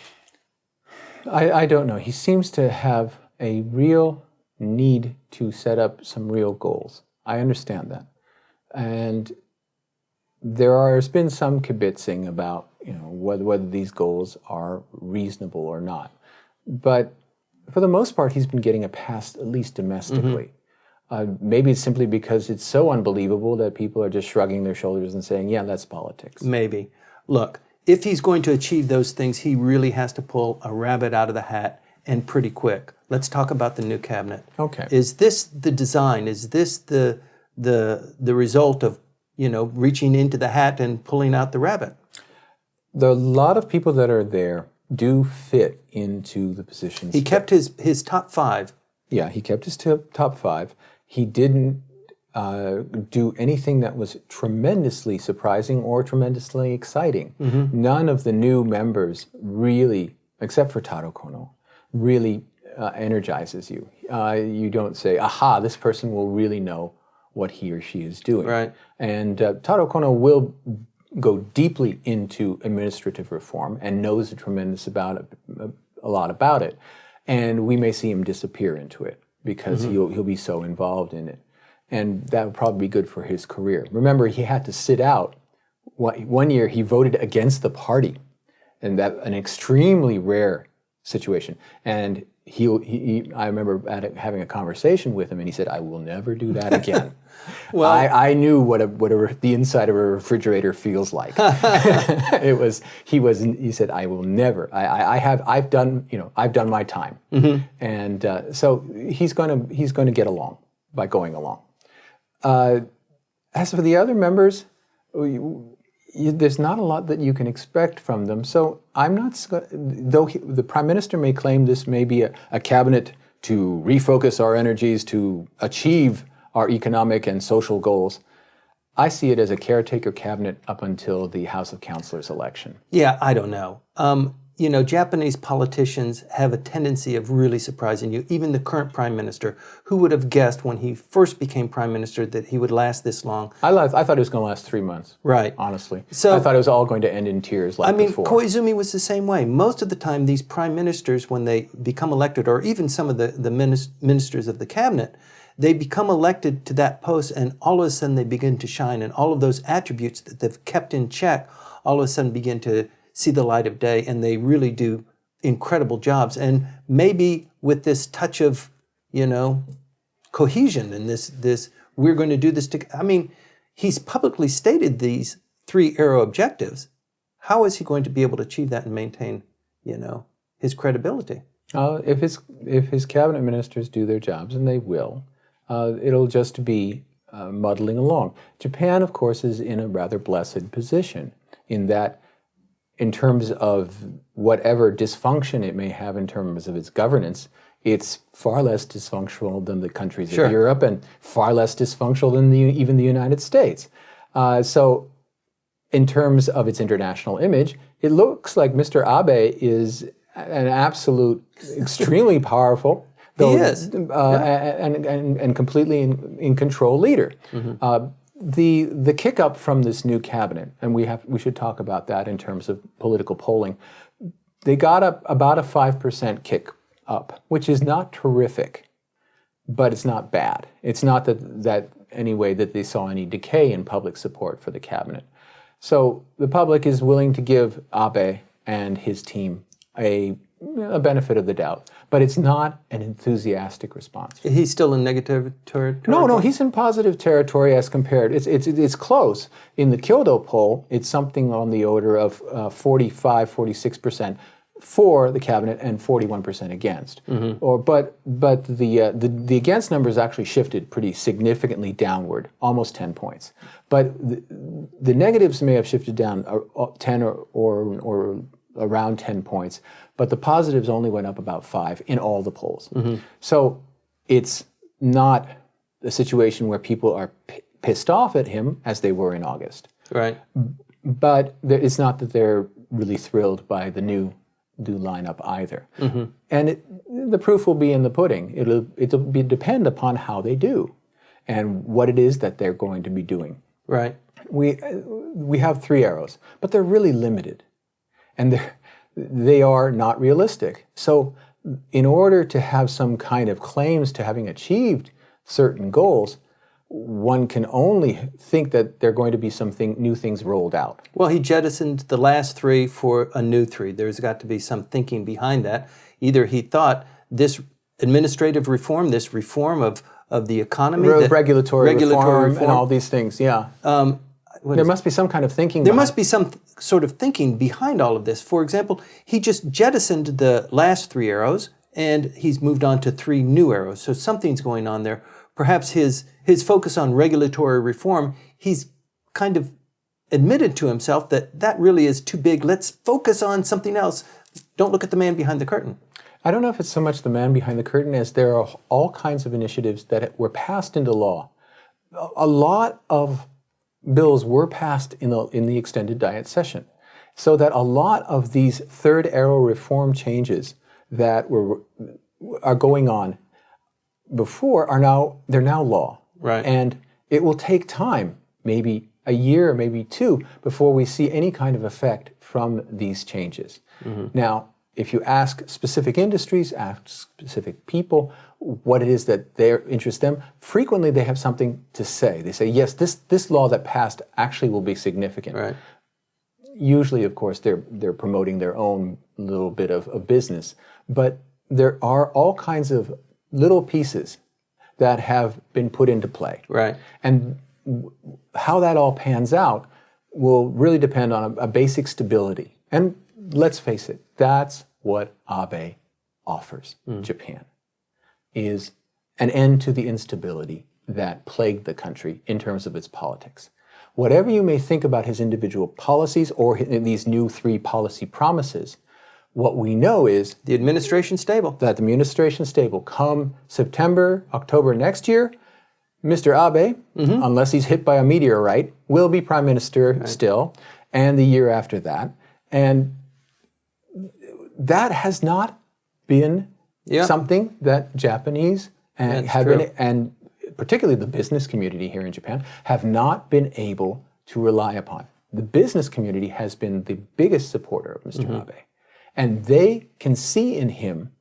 I don't know. He seems to have a real need to set up some real goals. I understand that. And there's been some kibitzing about whether these goals are reasonable or not. But for the most part, he's been getting a pass, at least domestically. Maybe it's simply because it's so unbelievable that people are just shrugging their shoulders and saying, yeah, that's politics. Maybe. Look, if he's going to achieve those things, he really has to pull a rabbit out of the hat, and pretty quick. Let's talk about the new cabinet. Okay. Is this the design? Is this the result of, reaching into the hat and pulling out the rabbit? A lot of people that are there do fit into the positions. He kept his top 5. Yeah, he kept his top 5. He didn't do anything that was tremendously surprising or tremendously exciting. None of the new members really, except for Taro Kono, really energizes you. You don't say, aha, this person will really know what he or she is doing. Right. And Taro Kono will go deeply into administrative reform and knows a tremendous a lot about it. And we may see him disappear into it because he'll be so involved in it. And that would probably be good for his career. Remember, he had to sit out. One year he voted against the party, and that an extremely rare situation. And I remember having a conversation with him, and he said, "I will never do that again." Well, I knew what the inside of a refrigerator feels like. He said, "I will never. I've done my time," and so he's going to get along by going along. As for the other members, there's not a lot that you can expect from them. So I'm not, though the Prime Minister may claim this may be a cabinet to refocus our energies to achieve our economic and social goals, I see it as a caretaker cabinet up until the House of Councillors election. Yeah, I don't know. Japanese politicians have a tendency of really surprising you. Even the current Prime Minister, who would have guessed when he first became Prime Minister that he would last this long? I thought it was going to last 3 months. Right. Honestly. So, I thought it was all going to end in tears before. Koizumi was the same way. Most of the time, these Prime Ministers, when they become elected, or even some of the ministers of the cabinet, they become elected to that post, and all of a sudden they begin to shine, and all of those attributes that they've kept in check all of a sudden begin to see the light of day, and they really do incredible jobs. And maybe with this touch of, cohesion and this we're going to do this together. I mean, he's publicly stated these 3 arrow objectives. How is he going to be able to achieve that and maintain, his credibility? If his cabinet ministers do their jobs, and they will, it'll just be muddling along. Japan, of course, is in a rather blessed position in that, in terms of whatever dysfunction it may have in terms of its governance, it's far less dysfunctional than the countries of Europe, and far less dysfunctional than even the United States. So in terms of its international image, it looks like Mr. Abe is an absolute, extremely powerful, he is. And completely in control leader. The kick up from this new cabinet, and we should talk about that in terms of political polling. They got up about a 5% kick up, which is not terrific, but it's not bad. It's not that anyway that they saw any decay in public support for the cabinet. So the public is willing to give Abe and his team a benefit of the doubt, but it's not an enthusiastic response. He's still in negative territory? No, he's in positive territory as compared. It's close. In the Kyoto poll, it's something on the order of 45-46% for the cabinet and 41% against. But the against numbers actually shifted pretty significantly downward, almost 10 points. But the negatives may have shifted down 10 or around 10 points, but the positives only went up about 5 in all the polls. So it's not a situation where people are pissed off at him as they were in August. Right. But it's not that they're really thrilled by the new lineup either. And the proof will be in the pudding. It'll depend upon how they do and what it is that they're going to be doing. Right. We have 3 arrows, but they're really limited. And they are not realistic. So in order to have some kind of claims to having achieved certain goals, one can only think that there are going to be new things rolled out. Well, he jettisoned the last 3 for a new 3. There's got to be some thinking behind that. Either he thought this administrative reform, this reform of the economy, regulatory reform, and all these things, yeah. There must be some kind of thinking. There must be some sort of thinking behind all of this. For example, he just jettisoned the last 3 arrows, and he's moved on to 3 new arrows. So something's going on there. Perhaps his focus on regulatory reform, he's kind of admitted to himself that really is too big. Let's focus on something else. Don't look at the man behind the curtain. I don't know if it's so much the man behind the curtain as there are all kinds of initiatives that were passed into law. A lot of bills were passed in the extended Diet session, so that a lot of these third arrow reform changes that are going on before they're now law. Right. And it will take time, maybe a year, maybe 2, before we see any kind of effect from these changes. Now, if you ask specific industries, ask specific people what it is that interests them, frequently they have something to say. They say, yes, this law that passed actually will be significant. Right. Usually, of course, they're promoting their own little bit of business, but there are all kinds of little pieces that have been put into play. Right. And how that all pans out will really depend on a basic stability. And let's face it, that's what Abe offers Japan, is an end to the instability that plagued the country in terms of its politics. Whatever you may think about his individual policies or these new 3 policy promises, what we know is The administration's stable. that the administration stable come September, October next year, Mr. Abe, unless he's hit by a meteorite, will be prime minister still, and the year after that. And that has not been something that Japanese and particularly the business community here in Japan have not been able to rely upon. The business community has been the biggest supporter of Mr. Abe. And they can see in him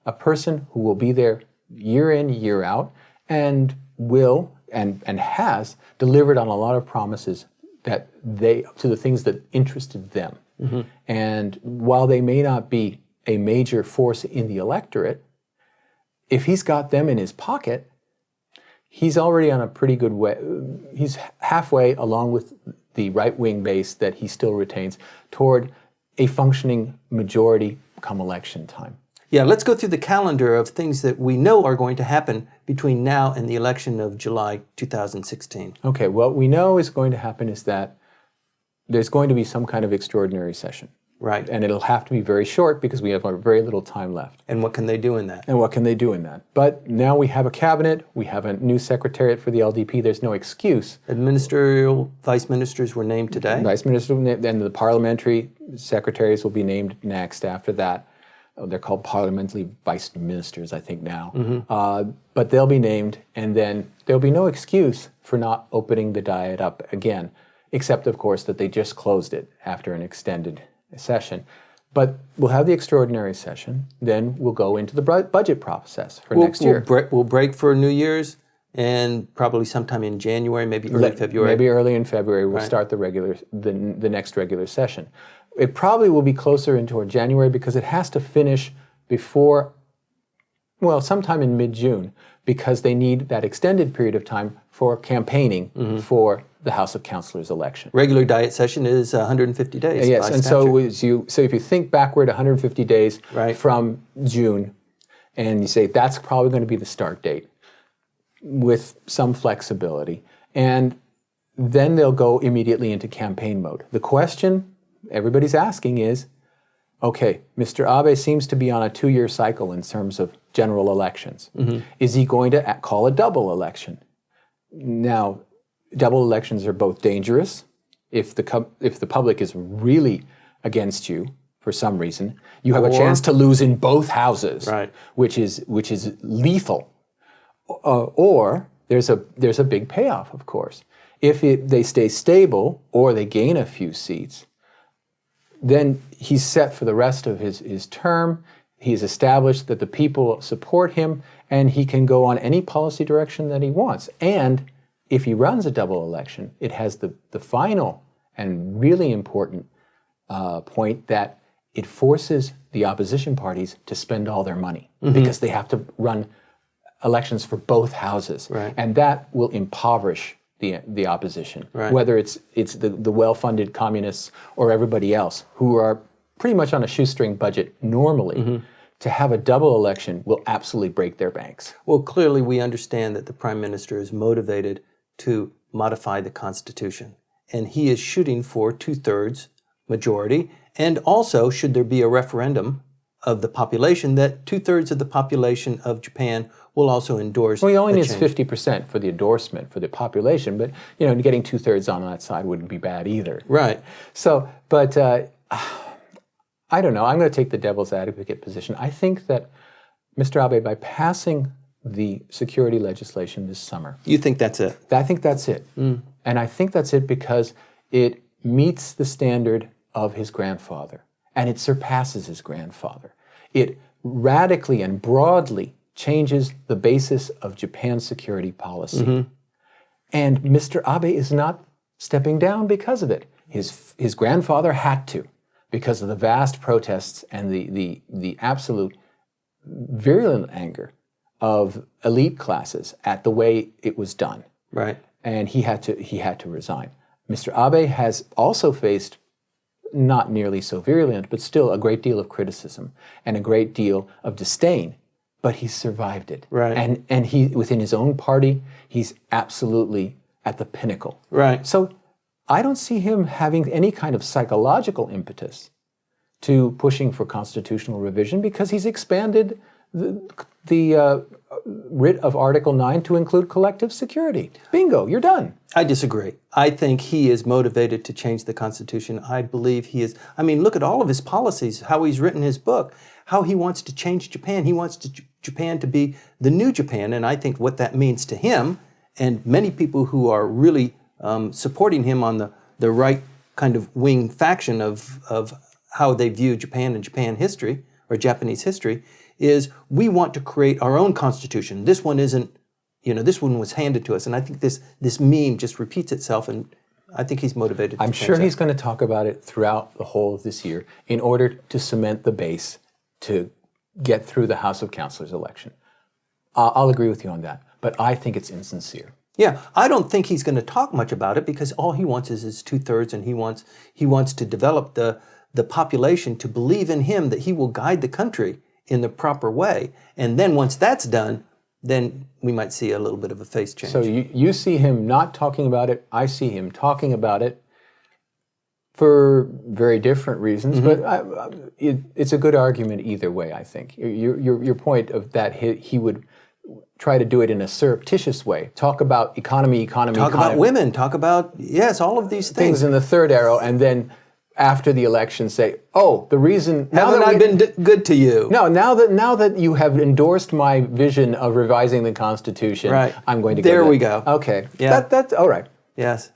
a person who will be there year in, year out, and will and has delivered on a lot of promises that to the things that interested them. And while they may not be a major force in the electorate, if he's got them in his pocket, he's already on a pretty good way. He's halfway along with the right-wing base that he still retains toward a functioning majority come election time. Yeah, let's go through the calendar of things that we know are going to happen between now and the election of July 2016. Okay, what we know is going to happen is that there's going to be some kind of extraordinary session. Right. And it'll have to be very short because we have very little time left. And what can they do in that? But now we have a cabinet, we have a new secretariat for the LDP, there's no excuse. Ministerial vice ministers were named today. Vice minister and the parliamentary secretaries will be named next after that. They're called parliamentary vice ministers, I think now. But they'll be named, and then there'll be no excuse for not opening the Diet up again, except, of course, that they just closed it after an extended session. But we'll have the extraordinary session, then we'll go into the budget process for next year. We'll break for New Year's, and probably sometime in January, maybe early February. Maybe early in February, we'll start the next regular session. It probably will be closer into January because it has to finish before, sometime in mid-June, because they need that extended period of time for campaigning for the House of Councilors election. Regular Diet session is 150 days. Yes, and statute. so if you think backward 150 days from June, and you say that's probably going to be the start date with some flexibility, and then they'll go immediately into campaign mode. The question everybody's asking is, okay, Mr. Abe seems to be on a 2-year cycle in terms of general elections. Is he going to call a double election? Now, double elections are both dangerous. If the public is really against you for some reason, you have a chance to lose in both houses, which is lethal. Or there's a big payoff, of course. If they stay stable or they gain a few seats, then he's set for the rest of his term. He's established that the people support him, and he can go on any policy direction that he wants. And if he runs a double election, it has the final and really important point that it forces the opposition parties to spend all their money because they have to run elections for both houses. And that will impoverish the opposition, whether it's the well-funded communists or everybody else who are pretty much on a shoestring budget normally. To have a double election will absolutely break their banks. Well, clearly we understand that the Prime Minister is motivated to modify the Constitution, and he is shooting for 2/3 majority, and also, should there be a referendum of the population, that 2/3 of the population of Japan will also endorse. Well, he only needs 50% for the endorsement for the population, but getting 2/3 on that side wouldn't be bad either. Right. So, but I don't know. I'm going to take the devil's advocate position. I think that Mr. Abe, by passing the security legislation this summer, you think that's it? I think that's it, and I think that's it because it meets the standard of his grandfather. and it surpasses his grandfather. It radically and broadly changes the basis of Japan's security policy. And Mr. Abe is not stepping down because of it. His grandfather had to, because of the vast protests and the absolute virulent anger of elite classes at the way it was done. Right. And he had to resign. Mr. Abe has also faced, not nearly so virulent, but still a great deal of criticism and a great deal of disdain. But he's survived it. Right. And he, within his own party, he's absolutely at the pinnacle. Right. So I don't see him having any kind of psychological impetus to pushing for constitutional revision, because he's expanded the writ of Article 9 to include collective security. Bingo, you're done. I disagree. I think he is motivated to change the Constitution. I believe he is. I mean, look at all of his policies, how he's written his book, how he wants to change Japan. He wants Japan to be the new Japan, and I think what that means to him and many people who are really supporting him on the right kind of wing faction of how they view Japan and Japan history, or Japanese history, is we want to create our own constitution. This one isn't, this one was handed to us. And I think this meme just repeats itself, and I think he's motivated to I'm change sure that. he's going to talk about it throughout the whole of this year in order to cement the base to get through the House of Councilors election. I'll agree with you on that, but I think it's insincere. Yeah, I don't think he's going to talk much about it, because all he wants is his 2/3, and he wants to develop the population to believe in him, that he will guide the country in the proper way. And then once that's done, then we might see a little bit of a face change. So you see him not talking about it. I see him talking about it for very different reasons, but it's a good argument either way, I think. Your point of that he would try to do it in a surreptitious way. Talk about economy. Talk about women. Talk about, yes, all of these things. In the third arrow, and then after the election say, oh, the reason... Haven't I been good to you? No, now that you have endorsed my vision of revising the Constitution, right. I'm going to There we go. Okay. Yeah. That's all right. Yes.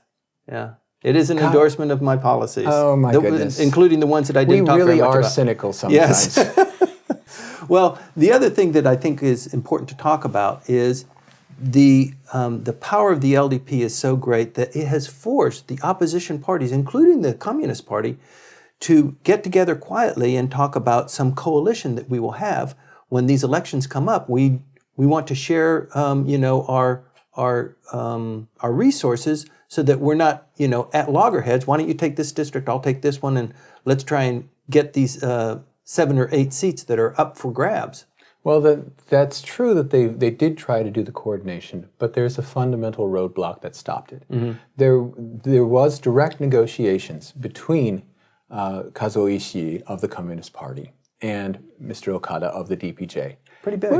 Yeah. It is an endorsement of my policies. Oh, my goodness. Including the ones that I didn't talk very much about. We really are cynical sometimes. Yes. Well, the other thing that I think is important to talk about is the power of the LDP is so great that it has forced the opposition parties, including the Communist Party, to get together quietly and talk about some coalition that we will have when these elections come up. We want to share, our resources, so that we're not, at loggerheads. Why don't you take this district? I'll take this one, and let's try and get these 7 or 8 seats that are up for grabs. Well, that's true that they did try to do the coordination, but there's a fundamental roadblock that stopped it. There was direct negotiations between Kazuo Ishii of the Communist Party and Mr. Okada of the DPJ. Pretty big.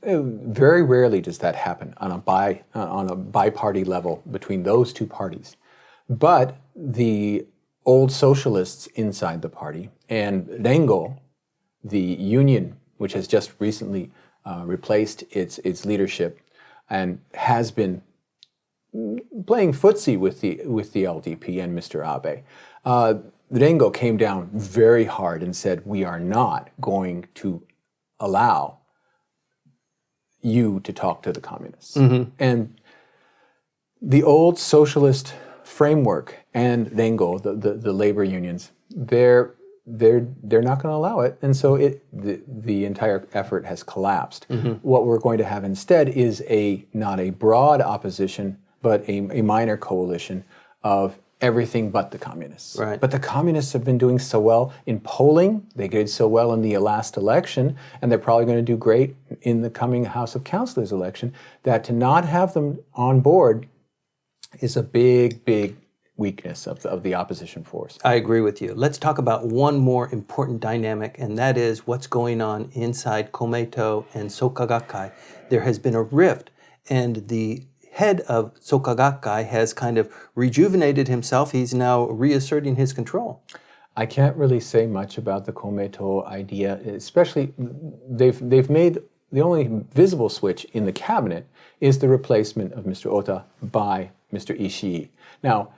Very rarely does that happen on a bi-party level between those two parties. But the old socialists inside the party and Rengo, the union, which has just recently replaced its leadership and has been playing footsie with the LDP and Mr. Abe. Rengo came down very hard and said, we are not going to allow you to talk to the communists. And the old socialist framework and Rengo, the labor unions, they're not going to allow it, and so the entire effort has collapsed. What we're going to have instead is not a broad opposition, but a minor coalition of everything but the communists. Right. But the communists have been doing so well in polling. They did so well in the last election, and they're probably going to do great in the coming House of Councilors election, that to not have them on board is a big, big weakness of the opposition force. I agree with you. Let's talk about one more important dynamic, and that is what's going on inside Komeito and Soka Gakkai. There has been a rift, and the head of Soka Gakkai has kind of rejuvenated himself. He's now reasserting his control. I can't really say much about the Komeito idea, especially they've made the only visible switch in the cabinet is the replacement of Mr. Ota by Mr. Ishii. Now,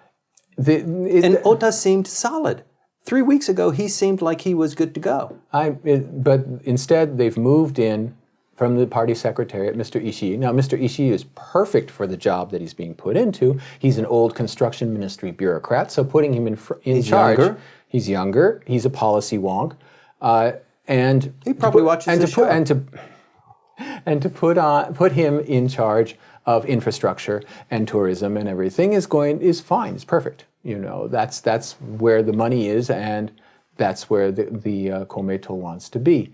and Ota seemed solid, 3 weeks ago, he seemed like he was good to go. But instead, they've moved in from the party secretariat, Mr. Ishii. Now, Mr. Ishii is perfect for the job that he's being put into. He's an old construction ministry bureaucrat, so putting him in charge. Younger. He's younger. He's a policy wonk, and he probably watches the show. And to put him in charge of infrastructure and tourism and everything is fine. It's perfect. That's where the money is, and that's where the Komeito wants to be.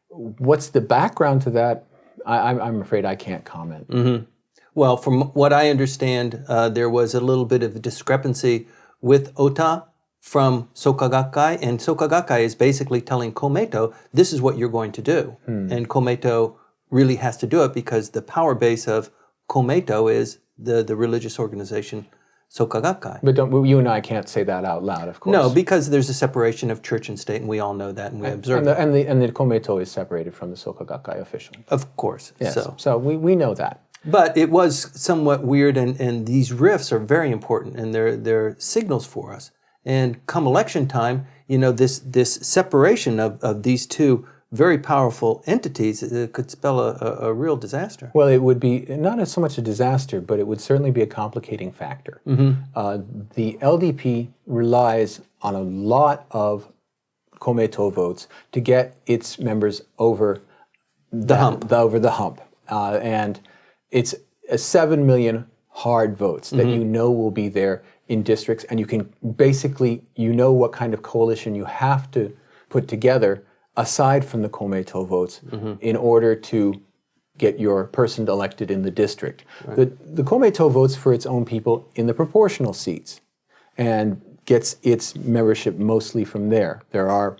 What's the background to that? I'm afraid I can't comment. Mm-hmm. Well, from what I understand, there was a little bit of a discrepancy with Ota from Soka Gakkai, and Soka Gakkai is basically telling Komeito, this is what you're going to do. And Komeito really has to do it because the power base of Komeito is the religious organization Soka Gakkai. But you and I can't say that out loud, of course. No, because there's a separation of church and state, and we all know that, and we observe it. And the Komeito is separated from the Soka Gakkai officially. Of course. Yes. So we know that. But it was somewhat weird, and these rifts are very important, and they're signals for us. And come election time, this separation of these two very powerful entities could spell a real disaster. Well, it would be not so much a disaster, but it would certainly be a complicating factor. The LDP relies on a lot of Komeito votes to get its members over the hump. And it's 7 million hard votes that will be there in districts, and you can basically, what kind of coalition you have to put together aside from the Komeito votes in order to get your person elected in the district. Right. The Komeito votes for its own people in the proportional seats and gets its membership mostly from there. There's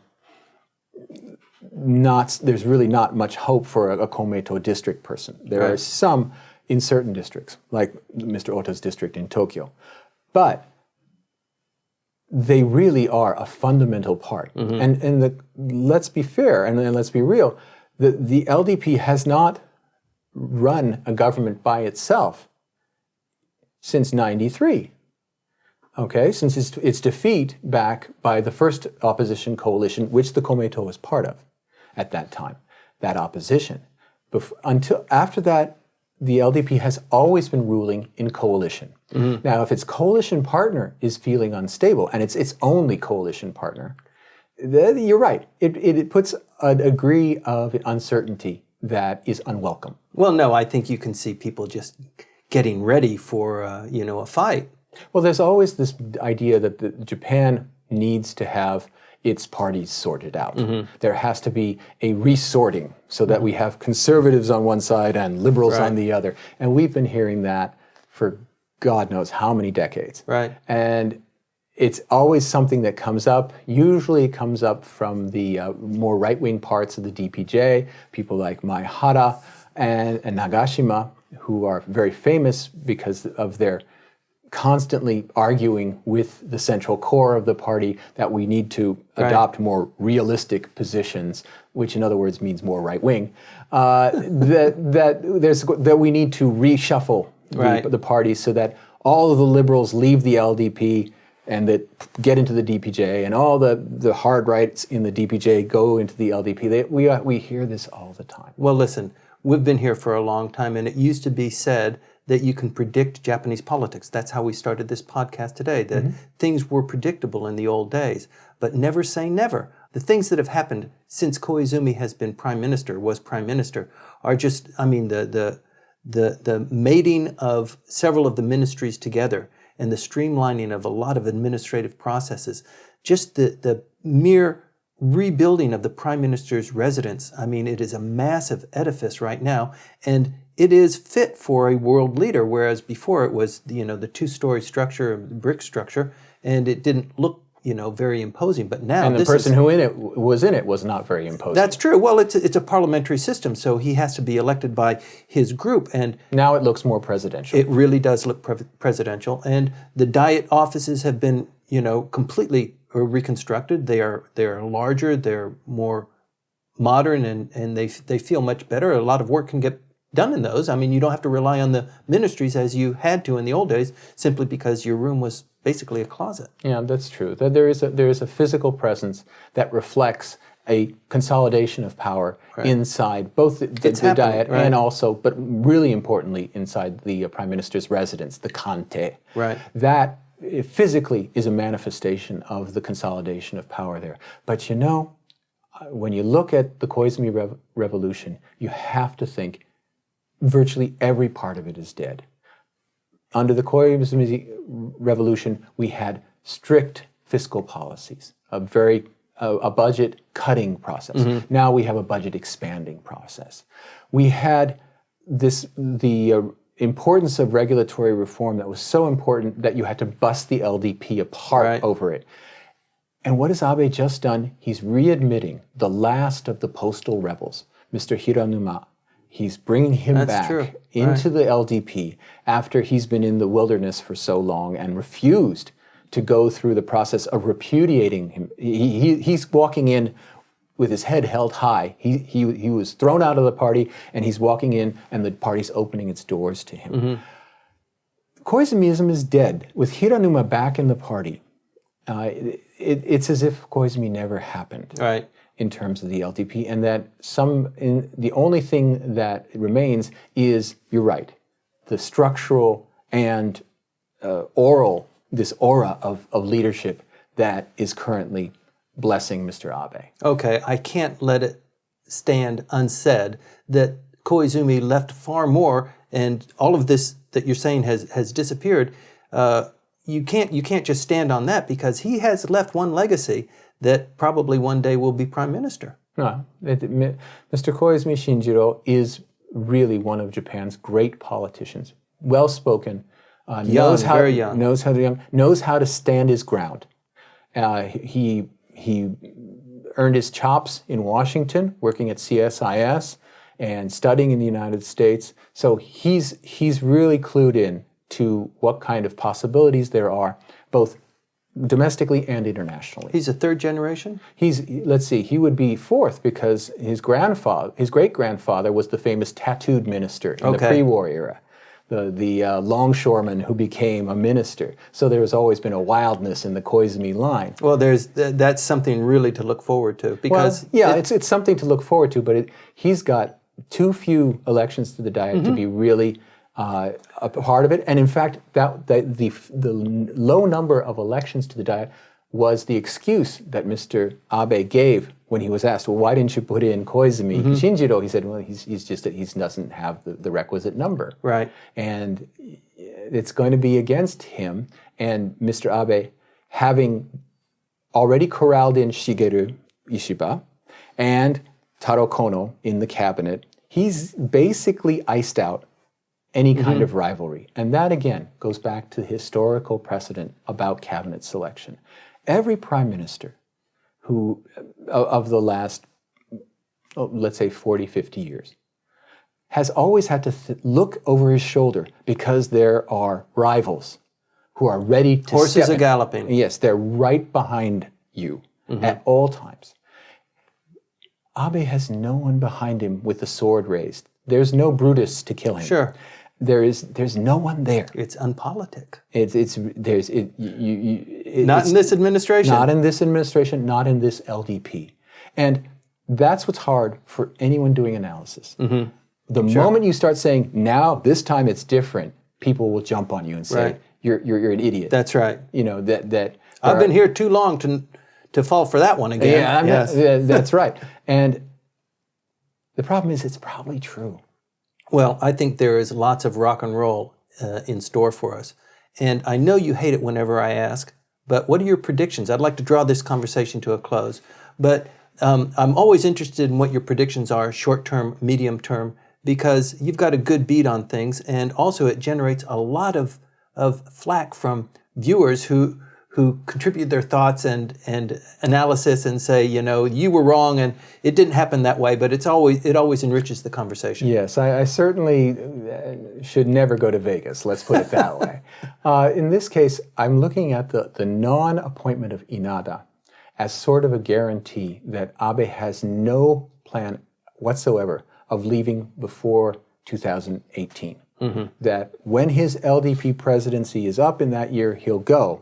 really not much hope for a Komeito district person. There are some in certain districts, like Mr. Ota's district in Tokyo. But they really are a fundamental part. And let's be fair and let's be real. The LDP has not run a government by itself since '93. Okay, since its defeat back by the first opposition coalition, which the Komeito was part of at that time, that opposition. Until after that, the LDP has always been ruling in coalition. Now, if its coalition partner is feeling unstable, and it's its only coalition partner, you're right. It puts a degree of uncertainty that is unwelcome. Well, no, I think you can see people just getting ready for a fight. Well, there's always this idea that Japan needs to have its parties sorted out. There has to be a resorting so that we have conservatives on one side and liberals on the other. And we've been hearing that for God knows how many decades. Right. And it's always something that comes up. Usually it comes up from the more right-wing parts of the DPJ, people like Maehara and Nagashima, who are very famous because of their constantly arguing with the central core of the party that we need to adopt more realistic positions, which in other words means more right-wing, that we need to reshuffle the parties so that all of the liberals leave the LDP and that get into the DPJ, and all the hard rights in the DPJ go into the LDP. We hear this all the time. Well, listen, we've been here for a long time, and it used to be said that you can predict Japanese politics. That's how we started this podcast today, that things were predictable in the old days. But never say never. The things that have happened since Koizumi was prime minister, are just, the mating of several of the ministries together and the streamlining of a lot of administrative processes, just the mere rebuilding of the prime minister's residence. It is a massive edifice right now, and it is fit for a world leader, whereas before it was the two-story structure, brick structure, and it didn't look very imposing. But now, and the person who was in it was not very imposing. That's true. Well, it's a parliamentary system, so he has to be elected by his group, and now it looks more presidential. It really does look presidential, and the diet offices have been completely reconstructed. They are larger, they're more modern, and they feel much better. A lot of work can get done in those. I mean, you don't have to rely on the ministries as you had to in the old days, simply because your room was basically a closet. Yeah, that's true. There is a physical presence that reflects a consolidation of power inside both the diet and also, but really importantly, inside the Prime Minister's residence, the Kante. Right. That physically is a manifestation of the consolidation of power there. But when you look at the Koizumi Revolution, you have to think virtually every part of it is dead. Under the Koizumi Revolution, we had strict fiscal policies, a budget cutting process. Now we have a budget expanding process. We had the importance of regulatory reform that was so important that you had to bust the LDP apart over it. And what has Abe just done? He's readmitting the last of the postal rebels, Mr. Hiranuma. He's bringing him back into the LDP after he's been in the wilderness for so long and refused to go through the process of repudiating him. He's walking in with his head held high. He was thrown out of the party, and he's walking in, and the party's opening its doors to him. Koizumiism is dead. With Hiranuma back in the party, it's as if Koizumi never happened in terms of the LDP, and that the only thing that remains is, you're right, the structural and this aura of leadership that is currently blessing Mr. Abe. Okay, I can't let it stand unsaid that Koizumi left far more, and all of this that you're saying has disappeared. You can't just stand on that, because he has left one legacy that probably one day will be prime minister. No, Mr. Koizumi Shinjiro is really one of Japan's great politicians. Well-spoken, knows how to stand his ground. He earned his chops in Washington, working at CSIS and studying in the United States. So he's really clued in to what kind of possibilities there are, both domestically and internationally. He's a third generation? He would be fourth, because his great-grandfather was the famous tattooed minister in the pre-war era, the longshoreman who became a minister. So there's always been a wildness in the Koizumi line. Well, that's something really to look forward to, because it's something to look forward to, but he's got too few elections to the Diet to be really a part of it. And in fact, the low number of elections to the Diet was the excuse that Mr. Abe gave when he was asked, well, why didn't you put in Koizumi Shinjiro? He said, well, he's just that he doesn't have the requisite number. Right. And it's going to be against him. And Mr. Abe, having already corralled in Shigeru Ishiba and Taro Kono in the cabinet, he's basically iced out any kind of rivalry. And that, again, goes back to the historical precedent about cabinet selection. Every prime minister who, of the last, let's say 40, 50 years, has always had to look over his shoulder, because there are rivals who are ready to Horses are galloping. Yes, they're right behind you at all times. Abe has no one behind him with the sword raised. There's no Brutus to kill him. Sure. There's no one there. It's unpolitic. Not in this administration. Not in this administration. Not in this LDP. And that's what's hard for anyone doing analysis. The moment you start saying, now this time it's different, people will jump on you and say, you're an idiot. That's right. I've been here too long to fall for that one again. That's right. And the problem is, it's probably true. Well, I think there is lots of rock and roll in store for us. And I know you hate it whenever I ask, but what are your predictions? I'd like to draw this conversation to a close. But I'm always interested in what your predictions are, short-term, medium-term, because you've got a good beat on things. And also it generates a lot of flack from viewers who contribute their thoughts and analysis and say, you were wrong and it didn't happen that way, but it always enriches the conversation. Yes, I certainly should never go to Vegas, let's put it that way. In this case, I'm looking at the non-appointment of Inada as sort of a guarantee that Abe has no plan whatsoever of leaving before 2018. That when his LDP presidency is up in that year, he'll go,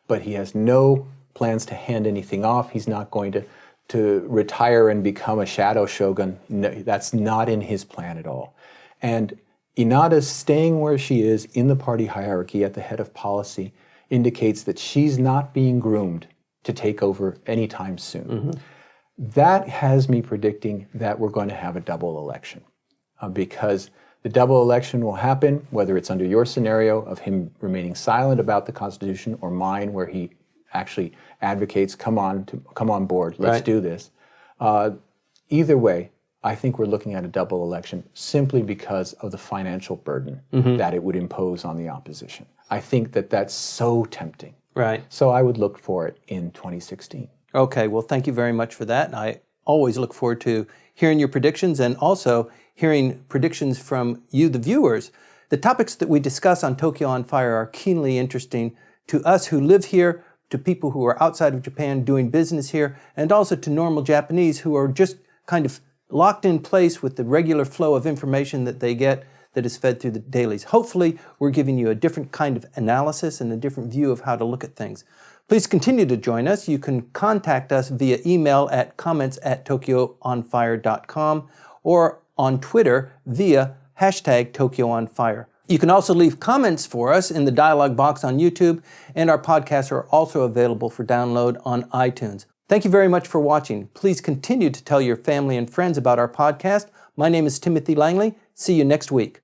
but he has no plans to hand anything off. He's not going to retire and become a shadow shogun. No, that's not in his plan at all. And Inada staying where she is in the party hierarchy at the head of policy indicates that she's not being groomed to take over anytime soon. That has me predicting that we're going to have a double election because the double election will happen, whether it's under your scenario of him remaining silent about the Constitution or mine where he actually advocates, come on board, let's do this. Either way, I think we're looking at a double election simply because of the financial burden that it would impose on the opposition. I think that that's so tempting. Right. So I would look for it in 2016. Okay, well, thank you very much for that. I always look forward to hearing your predictions and also hearing predictions from you, the viewers. The topics that we discuss on Tokyo on Fire are keenly interesting to us who live here, to people who are outside of Japan doing business here, and also to normal Japanese who are just kind of locked in place with the regular flow of information that they get that is fed through the dailies. Hopefully, we're giving you a different kind of analysis and a different view of how to look at things. Please continue to join us. You can contact us via email at comments@tokyoonfire.com or on Twitter via #TokyoOnFire. You can also leave comments for us in the dialog box on YouTube, and our podcasts are also available for download on iTunes. Thank you very much for watching. Please continue to tell your family and friends about our podcast. My name is Timothy Langley. See you next week.